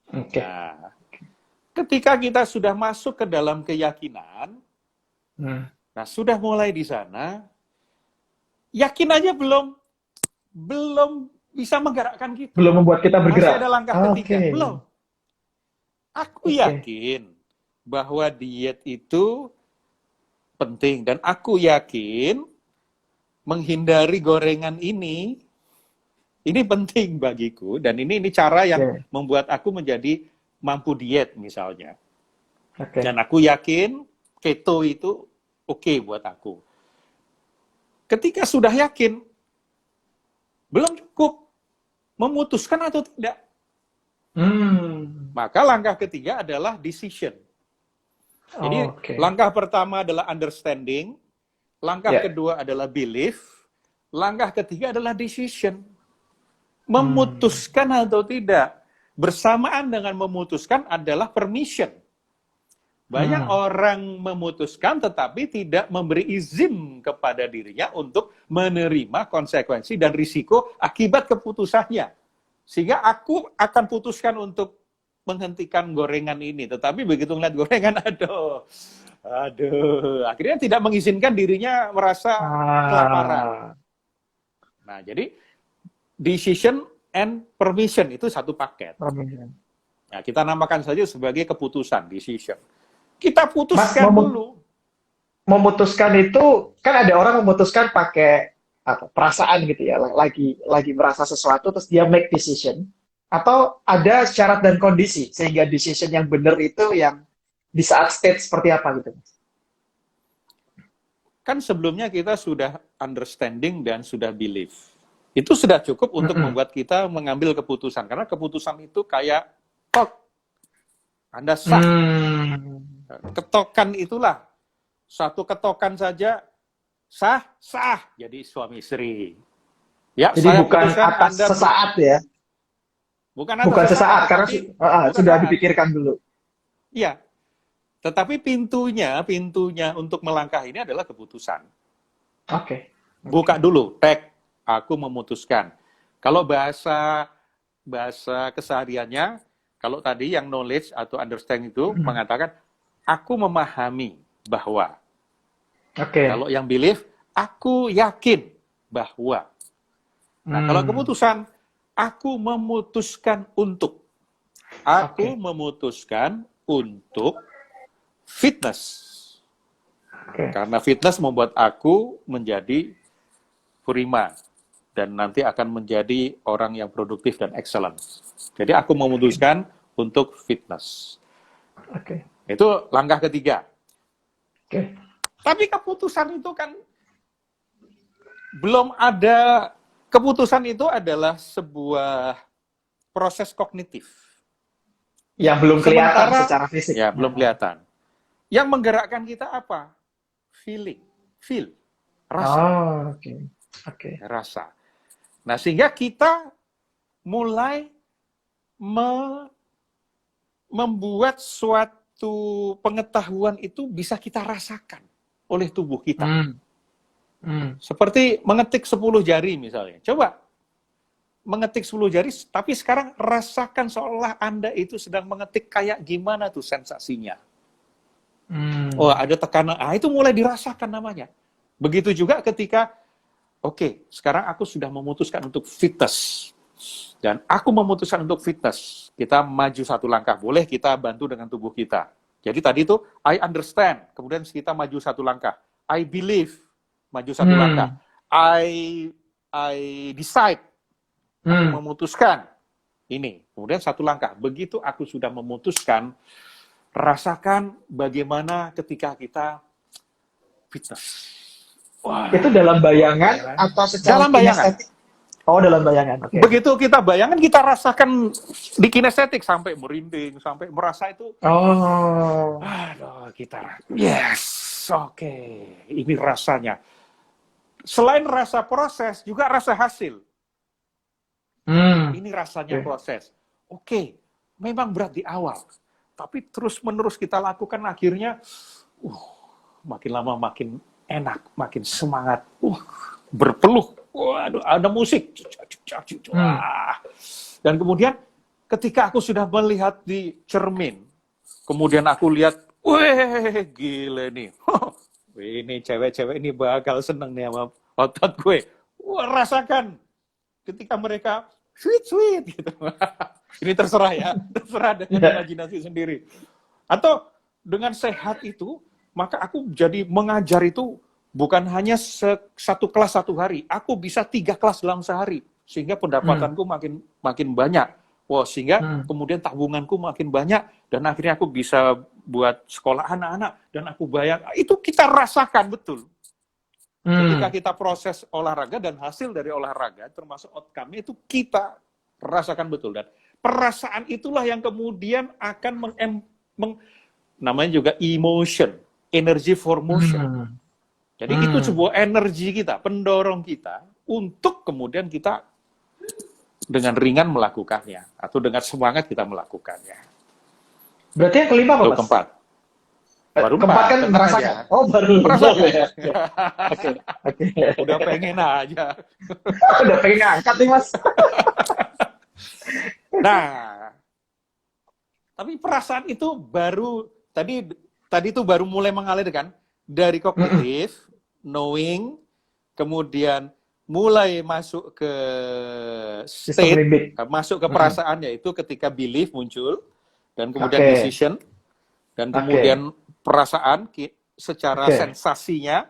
Speaker 2: Nah, ketika kita sudah masuk ke dalam keyakinan, nah sudah mulai di sana, yakin aja belum bisa menggerakkan kita.
Speaker 3: Belum membuat kita bergerak.
Speaker 2: Masih ada langkah ketiga, belum. Aku yakin bahwa diet itu penting dan aku yakin menghindari gorengan ini penting bagiku dan ini cara yang membuat aku menjadi mampu diet misalnya. Dan aku yakin keto itu oke buat aku. Ketika sudah yakin, belum cukup memutuskan atau tidak. Maka langkah ketiga adalah decision. Jadi langkah pertama adalah understanding, langkah kedua adalah belief, langkah ketiga adalah decision. Memutuskan atau tidak. Bersamaan dengan memutuskan adalah permission. Banyak orang memutuskan tetapi tidak memberi izin kepada dirinya untuk menerima konsekuensi dan risiko akibat keputusannya. Sehingga aku akan putuskan untuk menghentikan gorengan ini. Tetapi begitu ngeliat gorengan, aduh. Akhirnya tidak mengizinkan dirinya merasa kelaparan. Nah, jadi decision and permission itu satu paket. Nah, kita namakan saja sebagai keputusan, decision. Kita putuskan dulu.
Speaker 3: Memutuskan itu, kan ada orang memutuskan pakai perasaan gitu ya, lagi merasa sesuatu, terus dia make decision. Atau ada syarat dan kondisi, sehingga decision yang benar itu yang di saat state seperti apa gitu.
Speaker 2: Kan sebelumnya kita sudah understanding dan sudah believe. Itu sudah cukup untuk membuat kita mengambil keputusan. Karena keputusan itu kayak tok. Anda sah. Ketokan itulah. Satu ketokan saja sah. Jadi suami istri. Ya,
Speaker 3: Jadi
Speaker 2: saya
Speaker 3: bukan
Speaker 2: putuskan
Speaker 3: atas
Speaker 2: Anda
Speaker 3: sesaat ya,
Speaker 2: bukan atas
Speaker 3: bukan sesaat karena
Speaker 2: tapi bukan
Speaker 3: sudah
Speaker 2: saat.
Speaker 3: dipikirkan dulu.
Speaker 2: Iya, tetapi pintunya untuk melangkah ini adalah keputusan.
Speaker 3: Oke.
Speaker 2: Buka dulu, tag, aku memutuskan. Kalau bahasa kesehariannya, kalau tadi yang knowledge atau understand itu mengatakan, aku memahami bahwa.
Speaker 3: Oke.
Speaker 2: Kalau yang belief, aku yakin bahwa. Nah, kalau keputusan, aku memutuskan untuk. Aku memutuskan untuk fitness. Karena fitness membuat aku menjadi prima dan nanti akan menjadi orang yang produktif dan excellent. Jadi aku memutuskan untuk fitness. Itu langkah ketiga. Tapi keputusan itu kan belum ada. Keputusan itu adalah sebuah proses kognitif.
Speaker 3: Yang belum kelihatan
Speaker 2: Sementara,
Speaker 3: secara fisik.
Speaker 2: Ya, belum kelihatan. Yang menggerakkan kita apa? Feeling, rasa. Rasa. Nah, sehingga kita mulai membuat suatu pengetahuan itu bisa kita rasakan oleh tubuh kita. Seperti mengetik 10 jari misalnya. Coba mengetik 10 jari, tapi sekarang rasakan seolah Anda itu sedang mengetik kayak gimana tuh sensasinya. Oh, ada tekanan. Itu mulai dirasakan namanya. Begitu juga ketika, sekarang aku sudah memutuskan untuk fitness. Dan aku memutuskan untuk fitness. Kita maju satu langkah. Boleh kita bantu dengan tubuh kita. Jadi tadi itu, I understand. Kemudian kita maju satu langkah. I believe. Maju satu langkah. I decide. Aku memutuskan. Ini. Kemudian satu langkah. Begitu aku sudah memutuskan, rasakan bagaimana ketika kita fitness.
Speaker 3: Wah, itu dalam bayangan atau secara
Speaker 2: dalam bayangan?
Speaker 3: kinestetik? Oh, dalam bayangan.
Speaker 2: Begitu kita bayangan, kita rasakan di kinestetik sampai merinding, sampai merasa itu. Aduh, kita yes, ini rasanya. Selain rasa proses, juga rasa hasil. Ini rasanya proses. Memang berat di awal. Tapi terus-menerus kita lakukan, akhirnya makin lama makin enak, makin semangat. Berpeluh. Waduh, ada musik. Dan kemudian ketika aku sudah melihat di cermin, kemudian aku lihat, gile nih. Ini cewek-cewek ini bakal seneng nih sama otot gue. Rasakan ketika mereka sweet gitu. Ini terserah ya, terserah dengan imajinasi sendiri. Atau dengan sehat itu, maka aku jadi mengajar itu bukan hanya satu kelas satu hari, aku bisa 3 kelas dalam sehari, sehingga pendapatanku makin banyak. Sehingga kemudian tabunganku makin banyak, dan akhirnya aku bisa buat sekolah anak-anak, dan aku bayar. Itu kita rasakan betul. Ketika kita proses olahraga dan hasil dari olahraga, termasuk outcome itu kita rasakan betul. Dan perasaan itulah yang kemudian akan namanya juga emotion, energy for motion. Jadi itu sebuah energi kita, pendorong kita untuk kemudian kita dengan ringan melakukannya atau dengan semangat kita melakukannya.
Speaker 3: Berarti yang kelima apa, Mas?
Speaker 2: Keempat. Baru
Speaker 3: keempat kan merasakan.
Speaker 2: aja.
Speaker 3: Oh, baru
Speaker 2: merasakan.
Speaker 3: Ya. Oke.
Speaker 2: Udah pengen aja.
Speaker 3: Udah pengen ngangkat nih, Mas.
Speaker 2: Nah, tapi perasaan itu baru tadi itu baru mulai mengalir kan dari kognitif, knowing, kemudian mulai masuk ke state, masuk ke perasaan, yaitu ketika belief muncul, dan kemudian decision, dan kemudian perasaan secara sensasinya.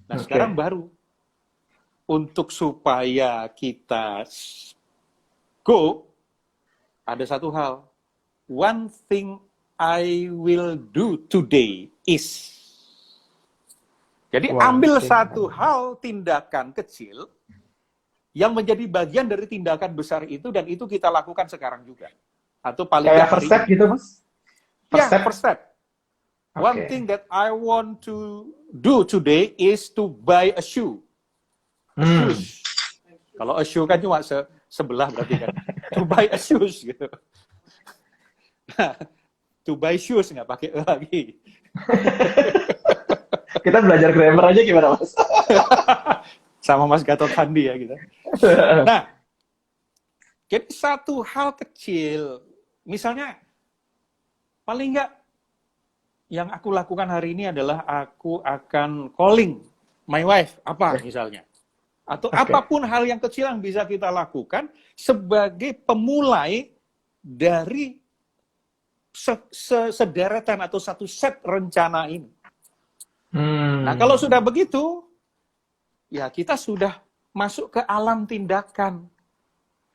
Speaker 2: Nah, sekarang baru untuk supaya kita go, ada satu hal. One thing I will do today is. Jadi ambil satu hal, tindakan kecil yang menjadi bagian dari tindakan besar itu, dan itu kita lakukan sekarang juga. Atau paling
Speaker 3: kayak first step gitu, Mas?
Speaker 2: First step. One thing that I want to do today is to buy a shoe. Kalau a shoe kan cuma sebelah berarti kan. To buy a shoes gitu. Nah, to buy shoes nggak pakai e lagi.
Speaker 3: Kita belajar grammar aja gimana, Mas?
Speaker 2: Sama Mas Gatot Handi ya gitu. Nah, jadi satu hal kecil, misalnya paling nggak yang aku lakukan hari ini adalah aku akan calling my wife, apa misalnya. Atau apapun hal yang kecil yang bisa kita lakukan sebagai pemulai dari sederetan atau satu set rencana ini. Nah, kalau sudah begitu, ya kita sudah masuk ke alam tindakan.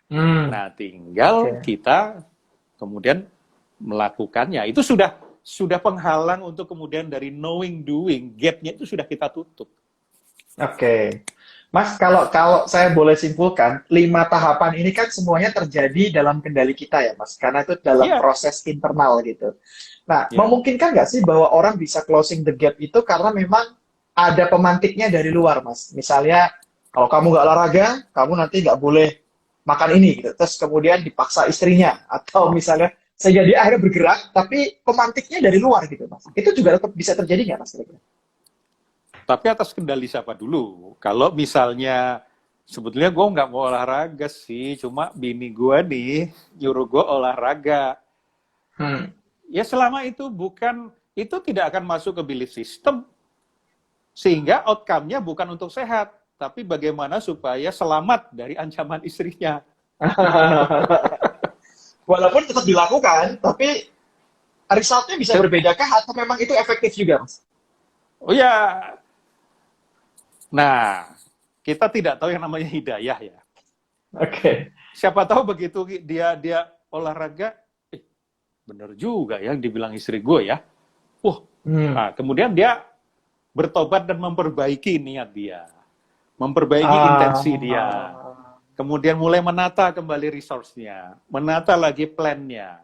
Speaker 2: Nah, tinggal kita kemudian melakukannya. Itu sudah penghalang untuk kemudian dari knowing doing, gap-nya itu sudah kita tutup.
Speaker 3: Oke. Mas, kalau saya boleh simpulkan, 5 tahapan ini kan semuanya terjadi dalam kendali kita ya, Mas. Karena itu dalam proses internal gitu. Nah, memungkinkan nggak sih bahwa orang bisa closing the gap itu karena memang ada pemantiknya dari luar, Mas? Misalnya, kalau kamu nggak olahraga, kamu nanti nggak boleh makan ini, gitu. Terus kemudian dipaksa istrinya. Atau misalnya, sehingga dia akhirnya bergerak, tapi pemantiknya dari luar gitu, Mas. Itu juga tetap bisa terjadi nggak, Mas?
Speaker 2: Tapi atas kendali siapa dulu? Kalau misalnya, sebetulnya gue nggak mau olahraga sih, cuma bini gue nih nyuruh gue olahraga. Ya selama itu itu tidak akan masuk ke belief system. Sehingga outcome-nya bukan untuk sehat, tapi bagaimana supaya selamat dari ancaman istrinya.
Speaker 3: Walaupun tetap dilakukan, tapi resultnya bisa berbedakah atau memang itu efektif juga, Mas?
Speaker 2: Oh ya, nah kita tidak tahu yang namanya hidayah ya.
Speaker 3: Oke.
Speaker 2: Siapa tahu begitu dia olahraga, bener juga ya yang dibilang istri gue ya. Nah, kemudian dia bertobat dan memperbaiki niat dia, memperbaiki intensi dia. Kemudian mulai menata kembali resource-nya, menata lagi plan-nya.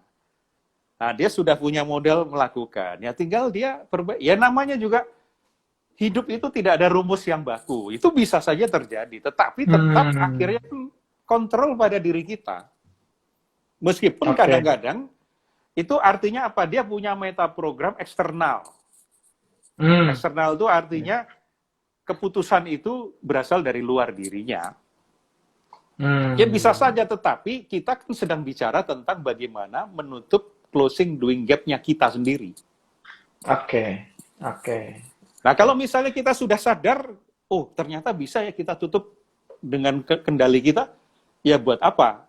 Speaker 2: Nah, dia sudah punya model melakukan. Ya tinggal dia perbaiki. Ya namanya juga hidup itu tidak ada rumus yang baku. Itu bisa saja terjadi, tetapi tetap akhirnya kontrol pada diri kita. Meskipun kadang-kadang itu artinya apa? Dia punya meta program eksternal. Eksternal itu artinya keputusan itu berasal dari luar dirinya. Ya bisa saja, tetapi kita kan sedang bicara tentang bagaimana menutup closing doing gap-nya kita sendiri.
Speaker 3: Oke.
Speaker 2: Nah, kalau misalnya kita sudah sadar, ternyata bisa ya kita tutup dengan kendali kita, ya buat apa?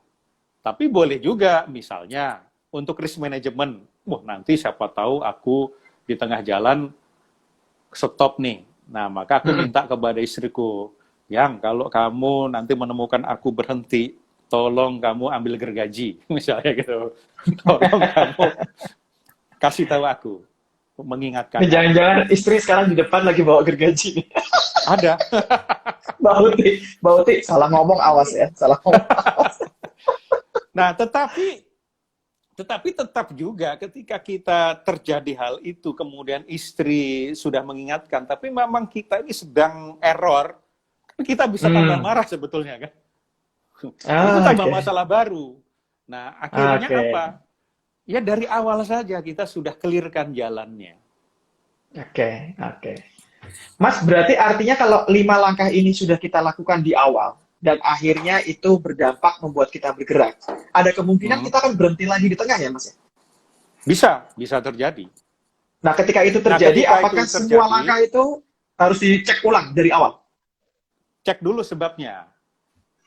Speaker 2: Tapi boleh juga, misalnya, untuk risk management. Nanti siapa tahu aku di tengah jalan stop nih. Nah, maka aku minta kepada istriku, Yang, kalau kamu nanti menemukan aku berhenti, tolong kamu ambil gergaji, misalnya gitu. Tolong kamu kasih tahu aku. Mengingatkan.
Speaker 3: Jangan-jangan istri sekarang di depan lagi bawa gergaji.
Speaker 2: Ada.
Speaker 3: Mbak Uti, salah ngomong awas ya, salah ngomong awas.
Speaker 2: Nah, tetapi tetap juga ketika kita terjadi hal itu, kemudian istri sudah mengingatkan, tapi memang kita ini sedang error, kita bisa tambah marah sebetulnya kan. Itu tambah masalah baru. Nah, akhirnya apa? Ya dari awal saja kita sudah clearkan jalannya.
Speaker 3: Oke. Mas, berarti artinya kalau 5 langkah ini sudah kita lakukan di awal, dan akhirnya itu berdampak membuat kita bergerak, ada kemungkinan kita akan berhenti lagi di tengah ya, Mas?
Speaker 2: Bisa terjadi.
Speaker 3: Nah, ketika itu terjadi, apakah semua langkah itu harus dicek ulang dari awal?
Speaker 2: Cek dulu sebabnya.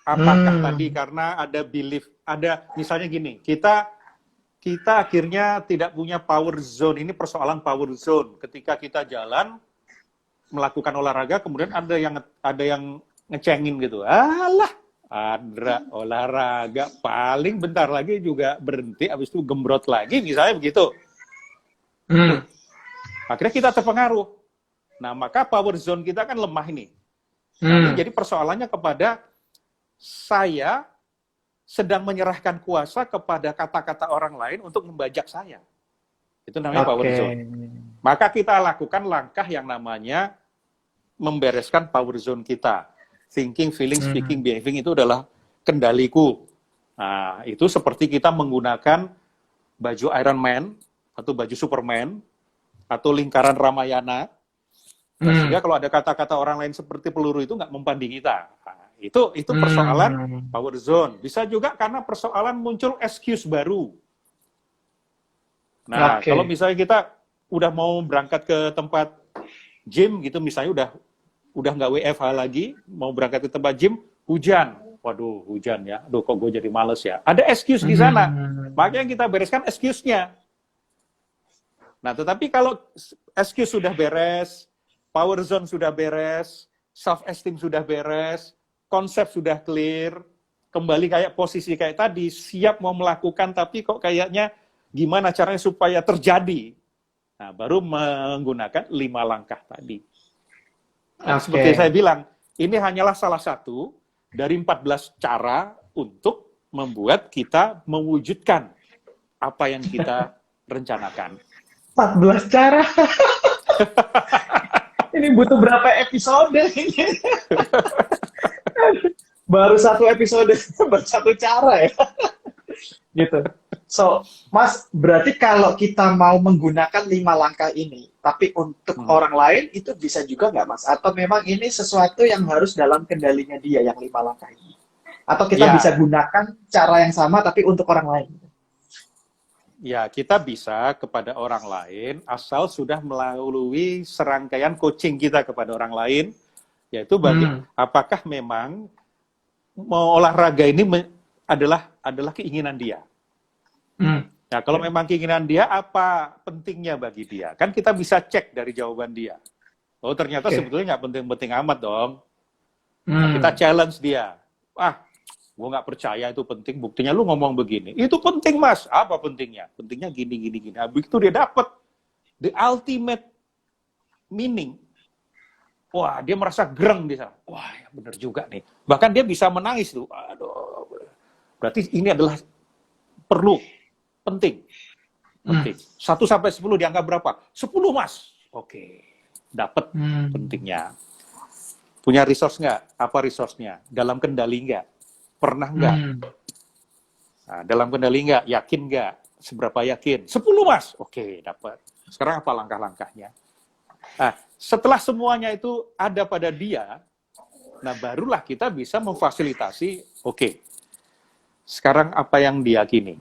Speaker 2: Apakah tadi karena ada belief, ada misalnya gini, kita akhirnya tidak punya power zone. Ini persoalan power zone. Ketika kita jalan melakukan olahraga, kemudian ada yang ngecengin gitu. Alah, ada olahraga paling bentar lagi juga berhenti, habis itu gembrot lagi, misalnya begitu. Akhirnya kita terpengaruh. Nah, maka power zone kita kan lemah ini. Jadi persoalannya kepada saya sedang menyerahkan kuasa kepada kata-kata orang lain untuk membajak saya. Itu namanya power zone. Maka kita lakukan langkah yang namanya membereskan power zone kita. Thinking, feeling, speaking,
Speaker 3: Hmm.
Speaker 2: behaving itu adalah kendaliku. Nah, itu seperti kita menggunakan baju Iron Man, atau baju Superman, atau lingkaran Ramayana. Nah, sehingga
Speaker 3: Hmm.
Speaker 2: kalau ada kata-kata orang lain seperti peluru itu nggak mempan di kita. Nah, itu persoalan
Speaker 3: Hmm.
Speaker 2: power zone. Bisa juga karena persoalan muncul excuse baru. Nah, kalau
Speaker 3: Oke.
Speaker 2: misalnya kita udah mau berangkat ke tempat gym gitu, misalnya udah nggak WFH lagi, mau berangkat ke tempat gym, hujan. Waduh, hujan ya. Aduh, kok gue jadi males ya. Ada excuse di sana.
Speaker 3: Hmm.
Speaker 2: Makanya kita bereskan excuse-nya. Nah, tetapi kalau excuse sudah beres, power zone sudah beres, self-esteem sudah beres, konsep sudah clear, kembali kayak posisi kayak tadi, siap mau melakukan, tapi kok kayaknya gimana caranya supaya terjadi. Nah, baru menggunakan 5 langkah tadi. Nah, seperti saya
Speaker 3: Oke.
Speaker 2: bilang, ini hanyalah salah satu dari 14 cara untuk membuat kita mewujudkan apa yang kita rencanakan.
Speaker 3: 14 cara. Ini butuh berapa episode ini? Baru satu episode, baru satu cara ya. Gitu. So, Mas, berarti kalau kita mau menggunakan 5 langkah ini, tapi untuk
Speaker 2: Hmm.
Speaker 3: orang lain itu bisa juga nggak, Mas? Atau memang ini sesuatu yang harus dalam kendalinya dia yang 5 langkah ini? Atau kita bisa
Speaker 2: Ya,
Speaker 3: gunakan cara yang sama tapi untuk orang lain?
Speaker 2: ya, kita bisa kepada orang lain asal sudah melalui serangkaian coaching kita kepada orang lain, yaitu
Speaker 3: Hmm.
Speaker 2: apakah memang mau olahraga ini adalah keinginan dia.
Speaker 3: Hmm.
Speaker 2: Nah, kalau memang keinginan dia, apa pentingnya bagi dia? Kan kita bisa cek dari jawaban dia. Oh, ternyata
Speaker 3: Oke.
Speaker 2: sebetulnya nggak penting-penting amat dong. Nah, kita
Speaker 3: Hmm.
Speaker 2: challenge dia. Ah, gue nggak percaya itu penting. Buktinya lu ngomong begini. Itu penting, Mas. Apa pentingnya? Pentingnya gini, gini, gini. Habis itu dia dapat the ultimate meaning. Wah, dia merasa gereng di sana. Wah, ya bener juga nih. Bahkan dia bisa menangis tuh. Aduh, berarti ini adalah perlu, penting.
Speaker 3: Hmm.
Speaker 2: Penting. 1 sampai 10 dianggap berapa? 10, Mas. Oke, dapat
Speaker 3: Hmm.
Speaker 2: pentingnya. Punya resource nggak? Apa resource-nya? Dalam kendali nggak? Pernah nggak?
Speaker 3: Hmm.
Speaker 2: Nah, dalam kendali nggak? Yakin nggak? Seberapa yakin? 10, Mas. Oke, dapat. Sekarang apa langkah-langkahnya? Nah, setelah semuanya itu ada pada dia, nah barulah kita bisa memfasilitasi, oke, sekarang apa yang diyakini?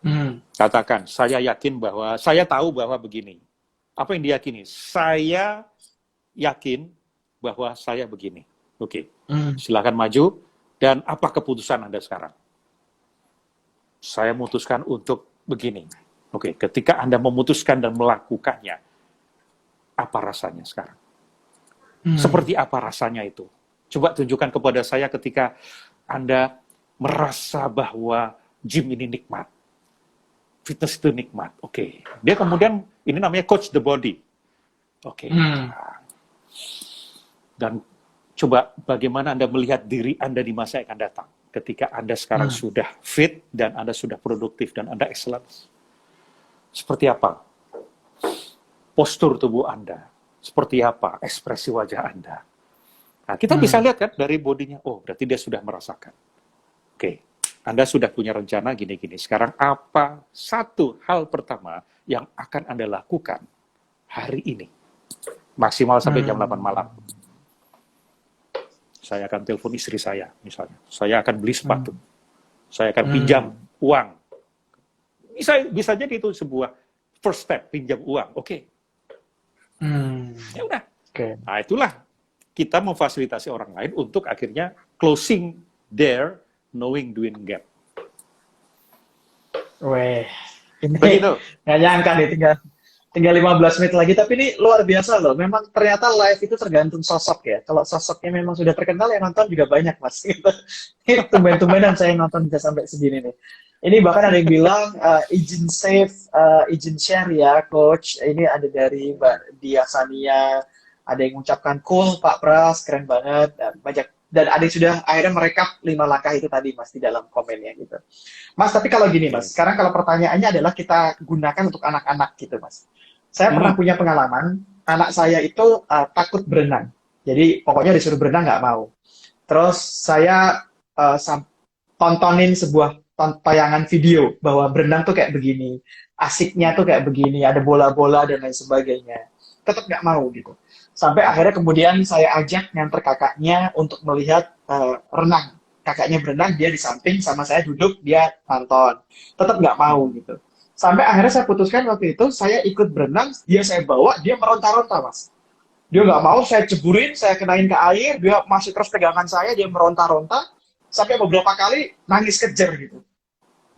Speaker 3: Hmm.
Speaker 2: Katakan, saya yakin bahwa, saya tahu bahwa begini. Apa yang diyakini? Saya yakin bahwa saya begini. Oke,
Speaker 3: Hmm.
Speaker 2: silakan maju. Dan apa keputusan Anda sekarang? Saya memutuskan untuk begini. Oke, ketika Anda memutuskan dan melakukannya, apa rasanya sekarang?
Speaker 3: Hmm.
Speaker 2: Seperti apa rasanya itu? Coba tunjukkan kepada saya ketika Anda merasa bahwa gym ini nikmat. Fitness itu nikmat. Oke. Dia kemudian, ini namanya coach the body. Oke.
Speaker 3: Hmm.
Speaker 2: Dan coba bagaimana Anda melihat diri Anda di masa yang akan datang. Ketika Anda sekarang
Speaker 3: Hmm.
Speaker 2: sudah fit, dan Anda sudah produktif, dan Anda excellence. Seperti apa postur tubuh Anda? Seperti apa ekspresi wajah Anda? Nah, kita bisa lihat kan dari bodinya, oh berarti dia sudah merasakan. Oke, Anda sudah punya rencana gini-gini. Sekarang apa satu hal pertama yang akan Anda lakukan hari ini? Maksimal sampai jam 8 malam. Saya akan telepon istri saya, misalnya. Saya akan beli sepatu. Saya akan pinjam uang. Bisa jadi itu sebuah first step, pinjam uang. Oke. Ya udah.
Speaker 3: Oke.
Speaker 2: Nah, itulah kita memfasilitasi orang lain untuk akhirnya closing their knowing doing gap.
Speaker 3: Weh, ini
Speaker 2: Begitu.
Speaker 3: nggak nyangka nih tinggal 15 menit lagi, tapi ini luar biasa loh. Memang ternyata live itu tergantung sosok ya. Kalau sosoknya memang sudah terkenal, yang nonton juga banyak, Mas. Gitu. Ini tumben-tumbenan saya nonton bisa sampai segini nih. Ini bahkan ada yang bilang izin save, izin share ya, Coach. Ini ada dari Mbak Dia Sania, ada yang mengucapkan cool, Pak Pras, keren banget, dan banyak. Dan ada yang sudah akhirnya merekap 5 langkah itu tadi, Mas, di dalam komennya gitu. Mas, tapi kalau gini, Mas, sekarang kalau pertanyaannya adalah kita gunakan untuk anak-anak gitu, Mas. Saya pernah punya pengalaman, anak saya itu takut berenang. Jadi pokoknya disuruh berenang nggak mau. Terus saya tontonin sebuah tayangan video bahwa berenang tuh kayak begini, asiknya tuh kayak begini, ada bola-bola dan lain sebagainya. Tetap nggak mau gitu. Sampai akhirnya kemudian saya ajak nganter kakaknya untuk melihat renang. Kakaknya berenang, dia di samping sama saya duduk, dia nonton. Tetap nggak mau gitu. Sampai akhirnya saya putuskan waktu itu, saya ikut berenang, dia saya bawa, dia meronta-ronta, Mas. Dia nggak mau, saya ceburin, saya kenain ke air, dia masih terus pegangan saya, dia meronta-ronta, sampai beberapa kali nangis kejer gitu.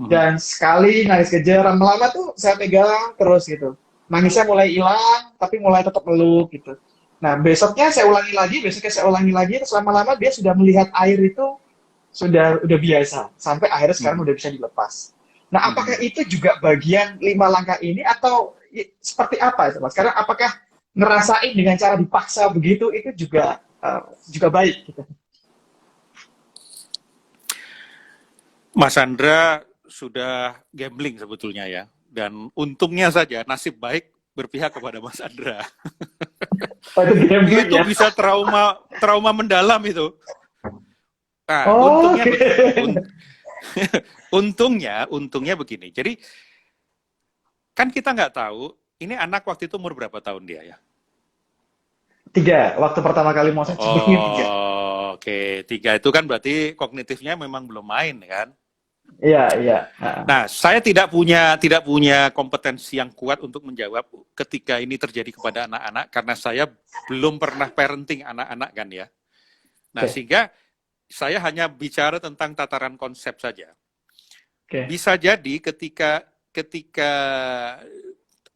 Speaker 3: Dan sekali nangis kejer, lama-lama tuh saya pegang terus gitu. Nangisnya mulai hilang, tapi mulai tetap meluk gitu. Nah, besoknya saya ulangi lagi, terus lama-lama dia sudah melihat air itu udah biasa, sampai akhirnya sekarang udah bisa dilepas. Nah, apakah itu juga bagian 5 langkah ini atau seperti apa itu, Mas? Karena apakah ngerasain dengan cara dipaksa begitu itu juga baik gitu.
Speaker 2: Mas Andra sudah gambling sebetulnya ya. Dan untungnya saja nasib baik berpihak kepada Mas Andra. Itu bisa trauma mendalam itu. Nah, untungnya begini. Jadi kan kita nggak tahu ini anak waktu itu umur berapa tahun dia ya?
Speaker 3: 3, waktu pertama kali mau saya cebungin 3.
Speaker 2: Oke, 3 itu kan berarti kognitifnya memang belum main kan?
Speaker 3: Iya.
Speaker 2: Nah, saya tidak punya kompetensi yang kuat untuk menjawab ketika ini terjadi kepada anak-anak karena saya belum pernah parenting anak-anak kan ya. Nah, sehingga saya hanya bicara tentang tataran konsep saja. Bisa jadi ketika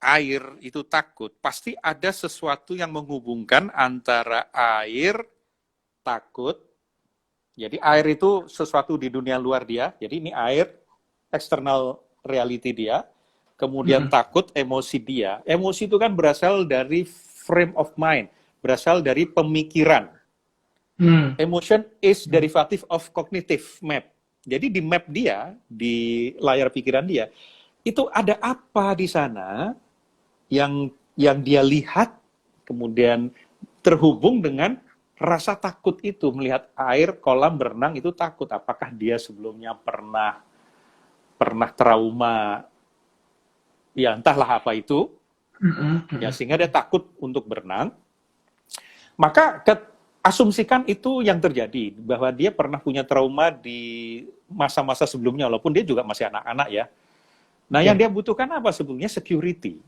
Speaker 2: air itu takut, pasti ada sesuatu yang menghubungkan antara air, takut. Jadi air itu sesuatu di dunia luar dia. Jadi ini air, external reality dia. Kemudian takut, emosi dia. Emosi itu kan berasal dari frame of mind, berasal dari pemikiran. Emotion is derivative of cognitive map. Jadi di map dia, di layar pikiran dia, itu ada apa di sana yang dia lihat, kemudian terhubung dengan rasa takut itu, melihat air, kolam berenang itu takut. Apakah dia sebelumnya pernah trauma, ya entahlah apa itu, ya sehingga dia takut untuk berenang. Maka asumsikan itu yang terjadi, bahwa dia pernah punya trauma di masa-masa sebelumnya, walaupun dia juga masih anak-anak ya. Nah, yang dia butuhkan apa sebetulnya? Security,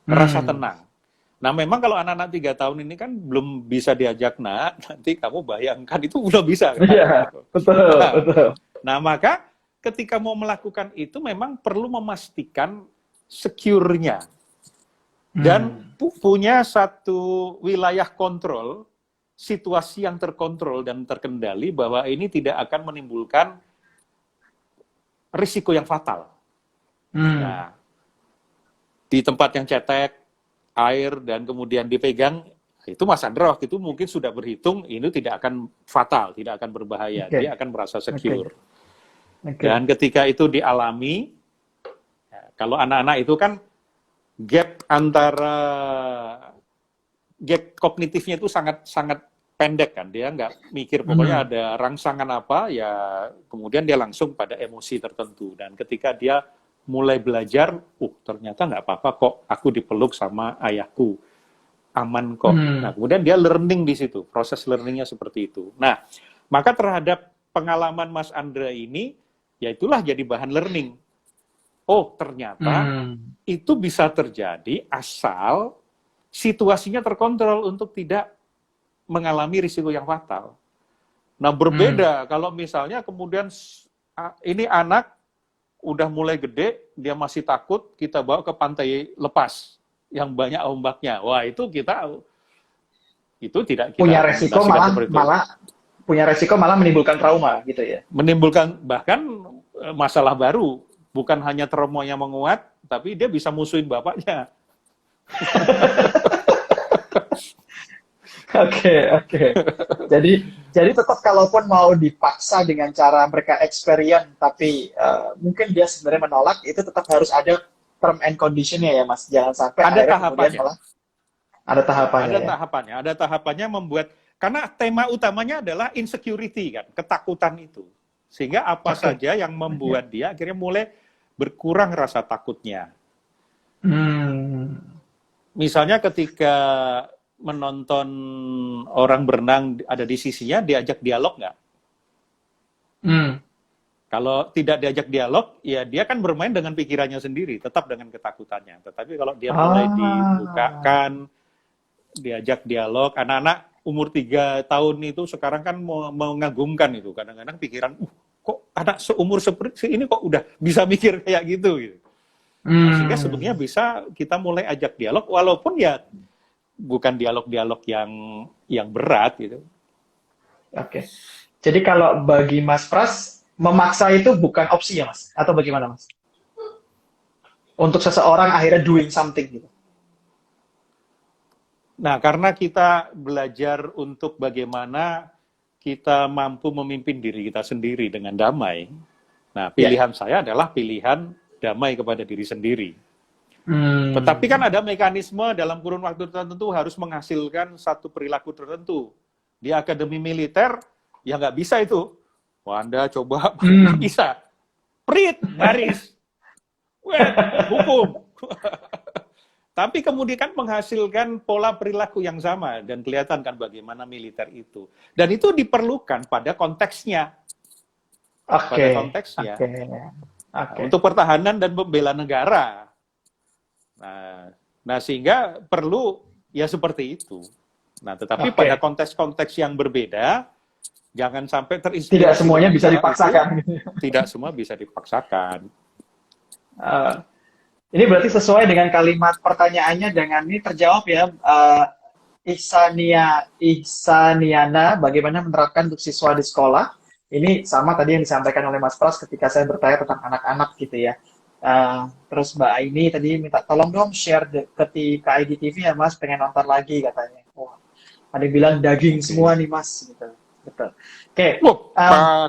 Speaker 2: rasa tenang. Nah, memang kalau anak-anak 3 tahun ini kan belum bisa diajak, nanti kamu bayangkan itu belum bisa.
Speaker 3: Iya, betul.
Speaker 2: Nah, maka ketika mau melakukan itu memang perlu memastikan secure-nya. Dan punya satu wilayah kontrol, situasi yang terkontrol dan terkendali bahwa ini tidak akan menimbulkan risiko yang fatal. Nah, di tempat yang cetek, air, dan kemudian dipegang, itu Mas Andra waktu itu mungkin sudah berhitung ini tidak akan fatal, tidak akan berbahaya, dia akan merasa secure. Dan ketika itu dialami, ya, kalau anak-anak itu kan gap kognitifnya itu sangat pendek kan, dia nggak mikir, pokoknya ada rangsangan apa, ya kemudian dia langsung pada emosi tertentu. Dan ketika dia mulai belajar, ternyata nggak apa-apa kok, aku dipeluk sama ayahku, aman kok. Nah, kemudian dia learning di situ, proses learningnya seperti itu. Nah, maka terhadap pengalaman Mas Andra ini, ya itulah jadi bahan learning. Oh, ternyata itu bisa terjadi asal situasinya terkontrol untuk tidak mengalami risiko yang fatal. Nah, berbeda kalau misalnya kemudian ini anak udah mulai gede, dia masih takut, kita bawa ke pantai lepas yang banyak ombaknya. Wah, itu tidak kita
Speaker 3: punya resiko malah menimbulkan trauma gitu ya.
Speaker 2: Menimbulkan bahkan masalah baru, bukan hanya traumanya menguat, tapi dia bisa musuhin bapaknya.
Speaker 3: Oke. Jadi tetap kalaupun mau dipaksa dengan cara mereka experience, tapi mungkin dia sebenarnya menolak, itu tetap harus ada term and condition-nya ya Mas. Jangan sampai
Speaker 2: ada
Speaker 3: akhirnya
Speaker 2: tahapannya.
Speaker 3: Ada tahapannya ya.
Speaker 2: Ada tahapannya membuat, karena tema utamanya adalah insecurity kan, ketakutan itu. Sehingga apa saja yang membuat dia akhirnya mulai berkurang rasa takutnya. Misalnya ketika menonton orang berenang ada di sisinya, diajak dialog nggak? Kalau tidak diajak dialog, ya dia kan bermain dengan pikirannya sendiri, tetap dengan ketakutannya. Tetapi kalau dia mulai dibukakan, diajak dialog, anak-anak umur 3 tahun itu sekarang kan mengagumkan itu. Kadang-kadang pikiran, kok anak seumur seperti ini kok udah bisa mikir kayak gitu. Nah, sehingga sebetulnya bisa kita mulai ajak dialog, walaupun ya bukan dialog-dialog yang berat gitu.
Speaker 3: Oke. Jadi kalau bagi Mas Pras, memaksa itu bukan opsi ya Mas? Atau bagaimana Mas? Untuk seseorang akhirnya doing something gitu.
Speaker 2: Nah, karena kita belajar untuk bagaimana kita mampu memimpin diri kita sendiri dengan damai. Nah, pilihan saya adalah pilihan damai kepada diri sendiri. Tetapi kan ada mekanisme dalam kurun waktu tertentu harus menghasilkan satu perilaku tertentu. Di akademi militer, ya nggak bisa itu. Wah, Anda coba bisa. Prit, baris. Hukum. Tapi kemudian kan menghasilkan pola perilaku yang sama dan kelihatan kan bagaimana militer itu. Dan itu diperlukan pada konteksnya. Pada konteksnya. Untuk pertahanan dan membela negara. Nah, sehingga perlu ya seperti itu. Nah, tetapi pada konteks-konteks yang berbeda, jangan sampai terinspirasi.
Speaker 3: Tidak semuanya bisa dipaksakan.
Speaker 2: Tidak semua bisa dipaksakan.
Speaker 3: Ini berarti sesuai dengan kalimat pertanyaannya, dengan ini terjawab ya. Ihsaniana, bagaimana menerapkan untuk siswa di sekolah. Ini sama tadi yang disampaikan oleh Mas Pras ketika saya bertanya tentang anak-anak gitu ya. Terus Mbak Aini tadi minta tolong dong share ketika IGTV ya Mas, pengen nonton lagi katanya. Wah, ada yang bilang daging semua nih Mas gitu. Betul. Oke.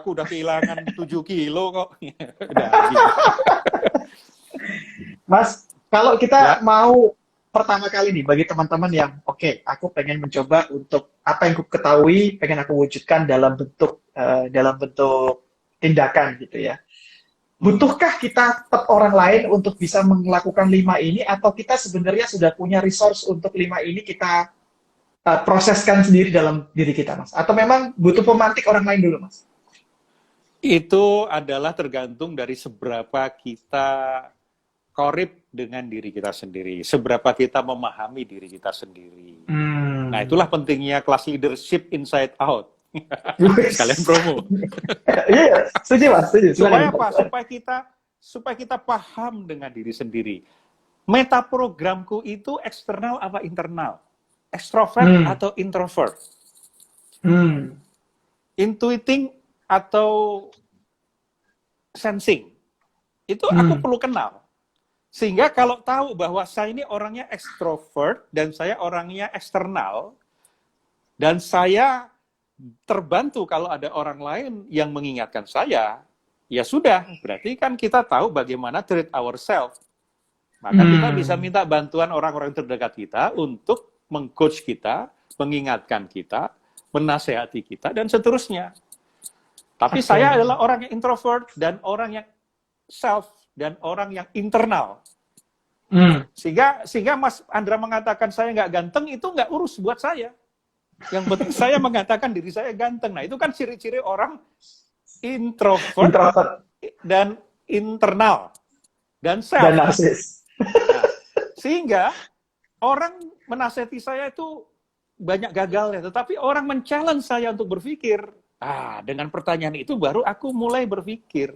Speaker 2: Aku udah kehilangan 7 kilo kok.
Speaker 3: Mas, kalau kita mau pertama kali nih bagi teman-teman yang aku pengen mencoba untuk apa yang aku ketahui pengen aku wujudkan dalam bentuk tindakan gitu ya. Butuhkah kita orang lain untuk bisa melakukan 5 ini, atau kita sebenarnya sudah punya resource untuk 5 ini kita proseskan sendiri dalam diri kita, Mas? Atau memang butuh pemantik orang lain dulu, Mas?
Speaker 2: Itu adalah tergantung dari seberapa kita korip dengan diri kita sendiri, seberapa kita memahami diri kita sendiri. Nah, itulah pentingnya kelas leadership inside out. Sekalian promo.
Speaker 3: Iya, setuju Mas, setuju.
Speaker 2: Supaya apa? Supaya kita paham dengan diri sendiri. Metaprogramku itu eksternal apa internal? Extrovert atau introvert? Intuiting atau sensing? Itu aku perlu kenal. Sehingga kalau tahu bahwa saya ini orangnya extrovert dan saya orangnya eksternal, dan saya terbantu kalau ada orang lain yang mengingatkan saya, ya sudah, berarti kan kita tahu bagaimana treat ourselves. Maka kita bisa minta bantuan orang-orang terdekat kita untuk meng-coach kita, mengingatkan kita, menasehati kita, dan seterusnya. Tapi saya adalah orang yang introvert dan orang yang self dan orang yang internal. Sehingga Mas Andra mengatakan saya nggak ganteng, itu nggak urus buat saya. Yang penting saya mengatakan diri saya ganteng. Nah, itu kan ciri-ciri orang introvert. Dan internal dan self.
Speaker 3: Dan narsis.
Speaker 2: Nah, sehingga orang menasihati saya itu banyak gagalnya, tetapi orang men-challenge saya untuk berpikir. Dengan pertanyaan itu baru aku mulai berpikir.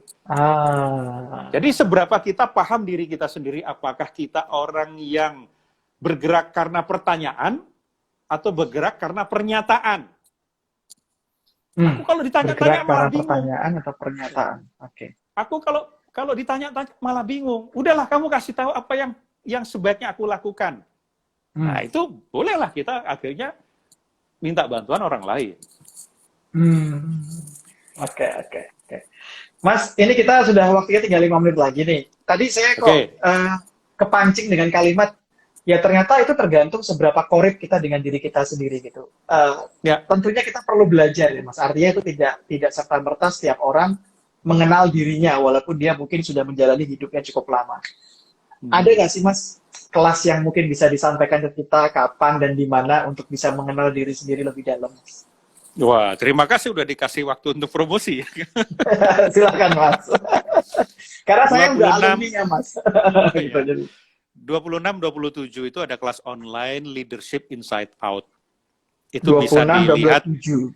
Speaker 2: Jadi seberapa kita paham diri kita sendiri, apakah kita orang yang bergerak karena pertanyaan atau bergerak karena pernyataan? Aku kalau ditanya-tanya malah bingung.
Speaker 3: Pertanyaan atau pernyataan.
Speaker 2: Aku kalau ditanya-tanya malah bingung. Udahlah, kamu kasih tahu apa yang sebaiknya aku lakukan. Nah, itu bolehlah kita akhirnya minta bantuan orang lain.
Speaker 3: Oke. Mas, ini kita sudah waktunya tinggal 5 menit lagi nih. Tadi saya kepancing dengan kalimat ya ternyata itu tergantung seberapa korup kita dengan diri kita sendiri gitu.
Speaker 2: Ya,
Speaker 3: Tentunya kita perlu belajar ya Mas. Artinya itu tidak serta-merta setiap orang mengenal dirinya walaupun dia mungkin sudah menjalani hidupnya cukup lama. Ada nggak sih Mas kelas yang mungkin bisa disampaikan ke kita kapan dan di mana untuk bisa mengenal diri sendiri lebih dalam?
Speaker 2: wah, terima kasih udah dikasih waktu untuk promosi.
Speaker 3: Silakan Mas. Karena saya udah
Speaker 2: 26,
Speaker 3: alumni-nya Mas. Gitu,
Speaker 2: ya,
Speaker 3: jadi.
Speaker 2: 26-27 itu ada kelas online Leadership Inside Out. Itu bisa
Speaker 3: 26,
Speaker 2: dilihat
Speaker 3: 27.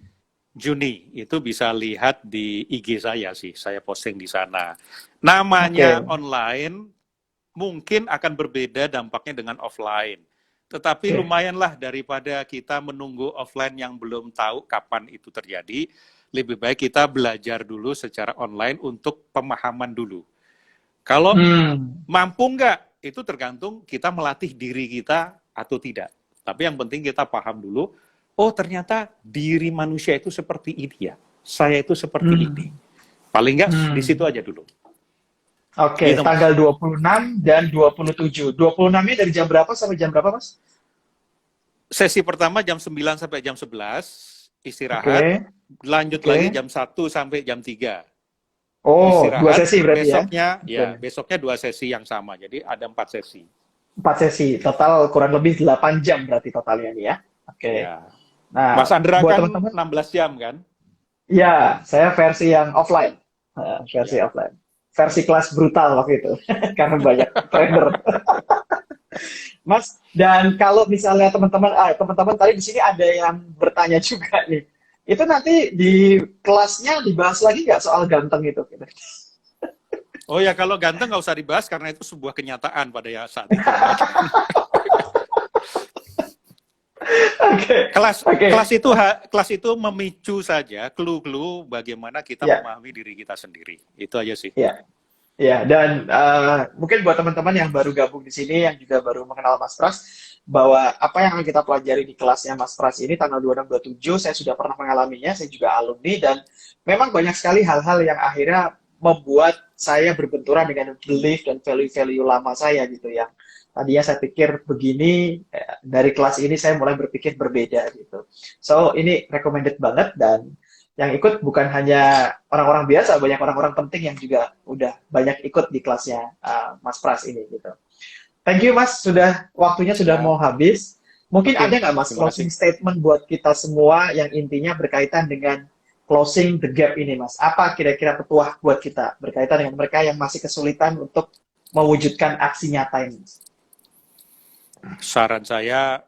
Speaker 2: Juni, itu bisa lihat di IG saya sih, saya posting di sana. Namanya
Speaker 3: Oke.
Speaker 2: online, mungkin akan berbeda dampaknya dengan offline. Tetapi
Speaker 3: Oke.
Speaker 2: lumayanlah daripada kita menunggu offline yang belum tahu kapan itu terjadi, lebih baik kita belajar dulu secara online untuk pemahaman dulu. Kalau mampu nggak, itu tergantung kita melatih diri kita atau tidak. Tapi yang penting kita paham dulu, oh ternyata diri manusia itu seperti ini ya, saya itu seperti ini. Paling nggak di situ aja dulu.
Speaker 3: Oke,
Speaker 2: Gitu, Mas.
Speaker 3: tanggal 26 dan 27. 26-nya dari jam berapa sampai jam berapa, Mas?
Speaker 2: Sesi pertama jam 9 sampai jam 11, istirahat.
Speaker 3: Oke.
Speaker 2: Lanjut
Speaker 3: Oke.
Speaker 2: lagi jam 1 sampai jam 3.
Speaker 3: Oh,
Speaker 2: Istirahat.
Speaker 3: 2 sesi berarti
Speaker 2: Besoknya,
Speaker 3: ya?
Speaker 2: ya, besoknya 2 sesi yang sama. Jadi ada 4 sesi.
Speaker 3: 4 sesi. Total kurang lebih 8 jam berarti totalnya nih ya. Oke.
Speaker 2: Ya.
Speaker 3: Nah,
Speaker 2: Mas Andra
Speaker 3: buat
Speaker 2: kan
Speaker 3: teman-teman,
Speaker 2: 16 jam kan?
Speaker 3: ya, saya versi yang offline. Versi
Speaker 2: Ya.
Speaker 3: offline. Versi kelas brutal waktu itu. Karena banyak trader. Mas, dan kalau misalnya teman-teman tadi di sini ada yang bertanya juga nih. Itu nanti di kelasnya dibahas lagi nggak soal ganteng itu?
Speaker 2: Oh ya, kalau ganteng nggak usah dibahas karena itu sebuah kenyataan pada saat itu. Kelas itu memicu saja clue-clue bagaimana kita memahami diri kita sendiri. Itu aja sih.
Speaker 3: Ya, ya. Dan mungkin buat teman-teman yang baru gabung di sini, yang juga baru mengenal Mas Pras, bahwa apa yang akan kita pelajari di kelasnya Mas Pras ini tanggal 26-27, saya sudah pernah mengalaminya, saya juga alumni, dan memang banyak sekali hal-hal yang akhirnya membuat saya berbenturan dengan belief dan value-value lama saya gitu ya. Tadinya saya pikir begini, dari kelas ini saya mulai berpikir berbeda gitu. So, ini recommended banget, dan yang ikut bukan hanya orang-orang biasa, banyak orang-orang penting yang juga udah banyak ikut di kelasnya Mas Pras ini gitu. Thank you Mas, waktunya sudah mau habis. Mungkin ada nggak Mas closing statement buat kita semua yang intinya berkaitan dengan closing the gap ini Mas? Apa kira-kira petuah buat kita berkaitan dengan mereka yang masih kesulitan untuk mewujudkan aksi nyata ini?
Speaker 2: Saran saya,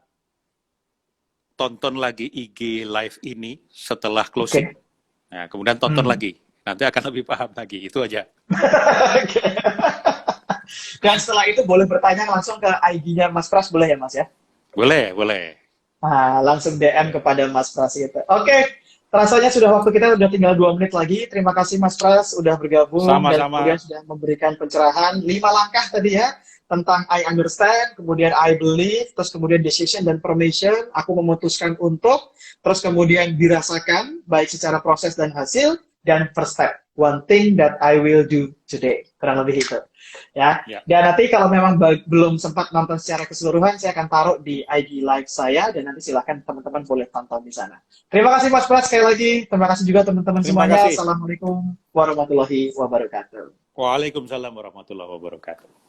Speaker 2: tonton lagi IG live ini setelah closing. Nah, kemudian tonton lagi. Nanti akan lebih paham lagi. Itu aja.
Speaker 3: Dan setelah itu boleh bertanya langsung ke IG-nya Mas Pras, boleh ya Mas ya?
Speaker 2: Boleh, boleh.
Speaker 3: Nah, langsung DM kepada Mas Pras gitu. Oke, rasanya waktu kita udah tinggal 2 menit lagi. Terima kasih Mas Pras udah bergabung.
Speaker 2: Sama-sama.
Speaker 3: Dan kemudian sudah memberikan pencerahan 5 langkah tadi ya. Tentang I understand, kemudian I believe, terus kemudian decision dan permission, aku memutuskan untuk, terus kemudian dirasakan, baik secara proses dan hasil, dan first step, one thing that I will do today, kurang lebih itu. Ya. Dan nanti kalau memang belum sempat nonton secara keseluruhan, saya akan taruh di IG live saya, dan nanti silahkan teman-teman boleh tonton di sana. Terima kasih Mas Pras sekali lagi, terima kasih juga teman-teman semuanya. Assalamualaikum warahmatullahi wabarakatuh.
Speaker 2: Waalaikumsalam warahmatullahi wabarakatuh.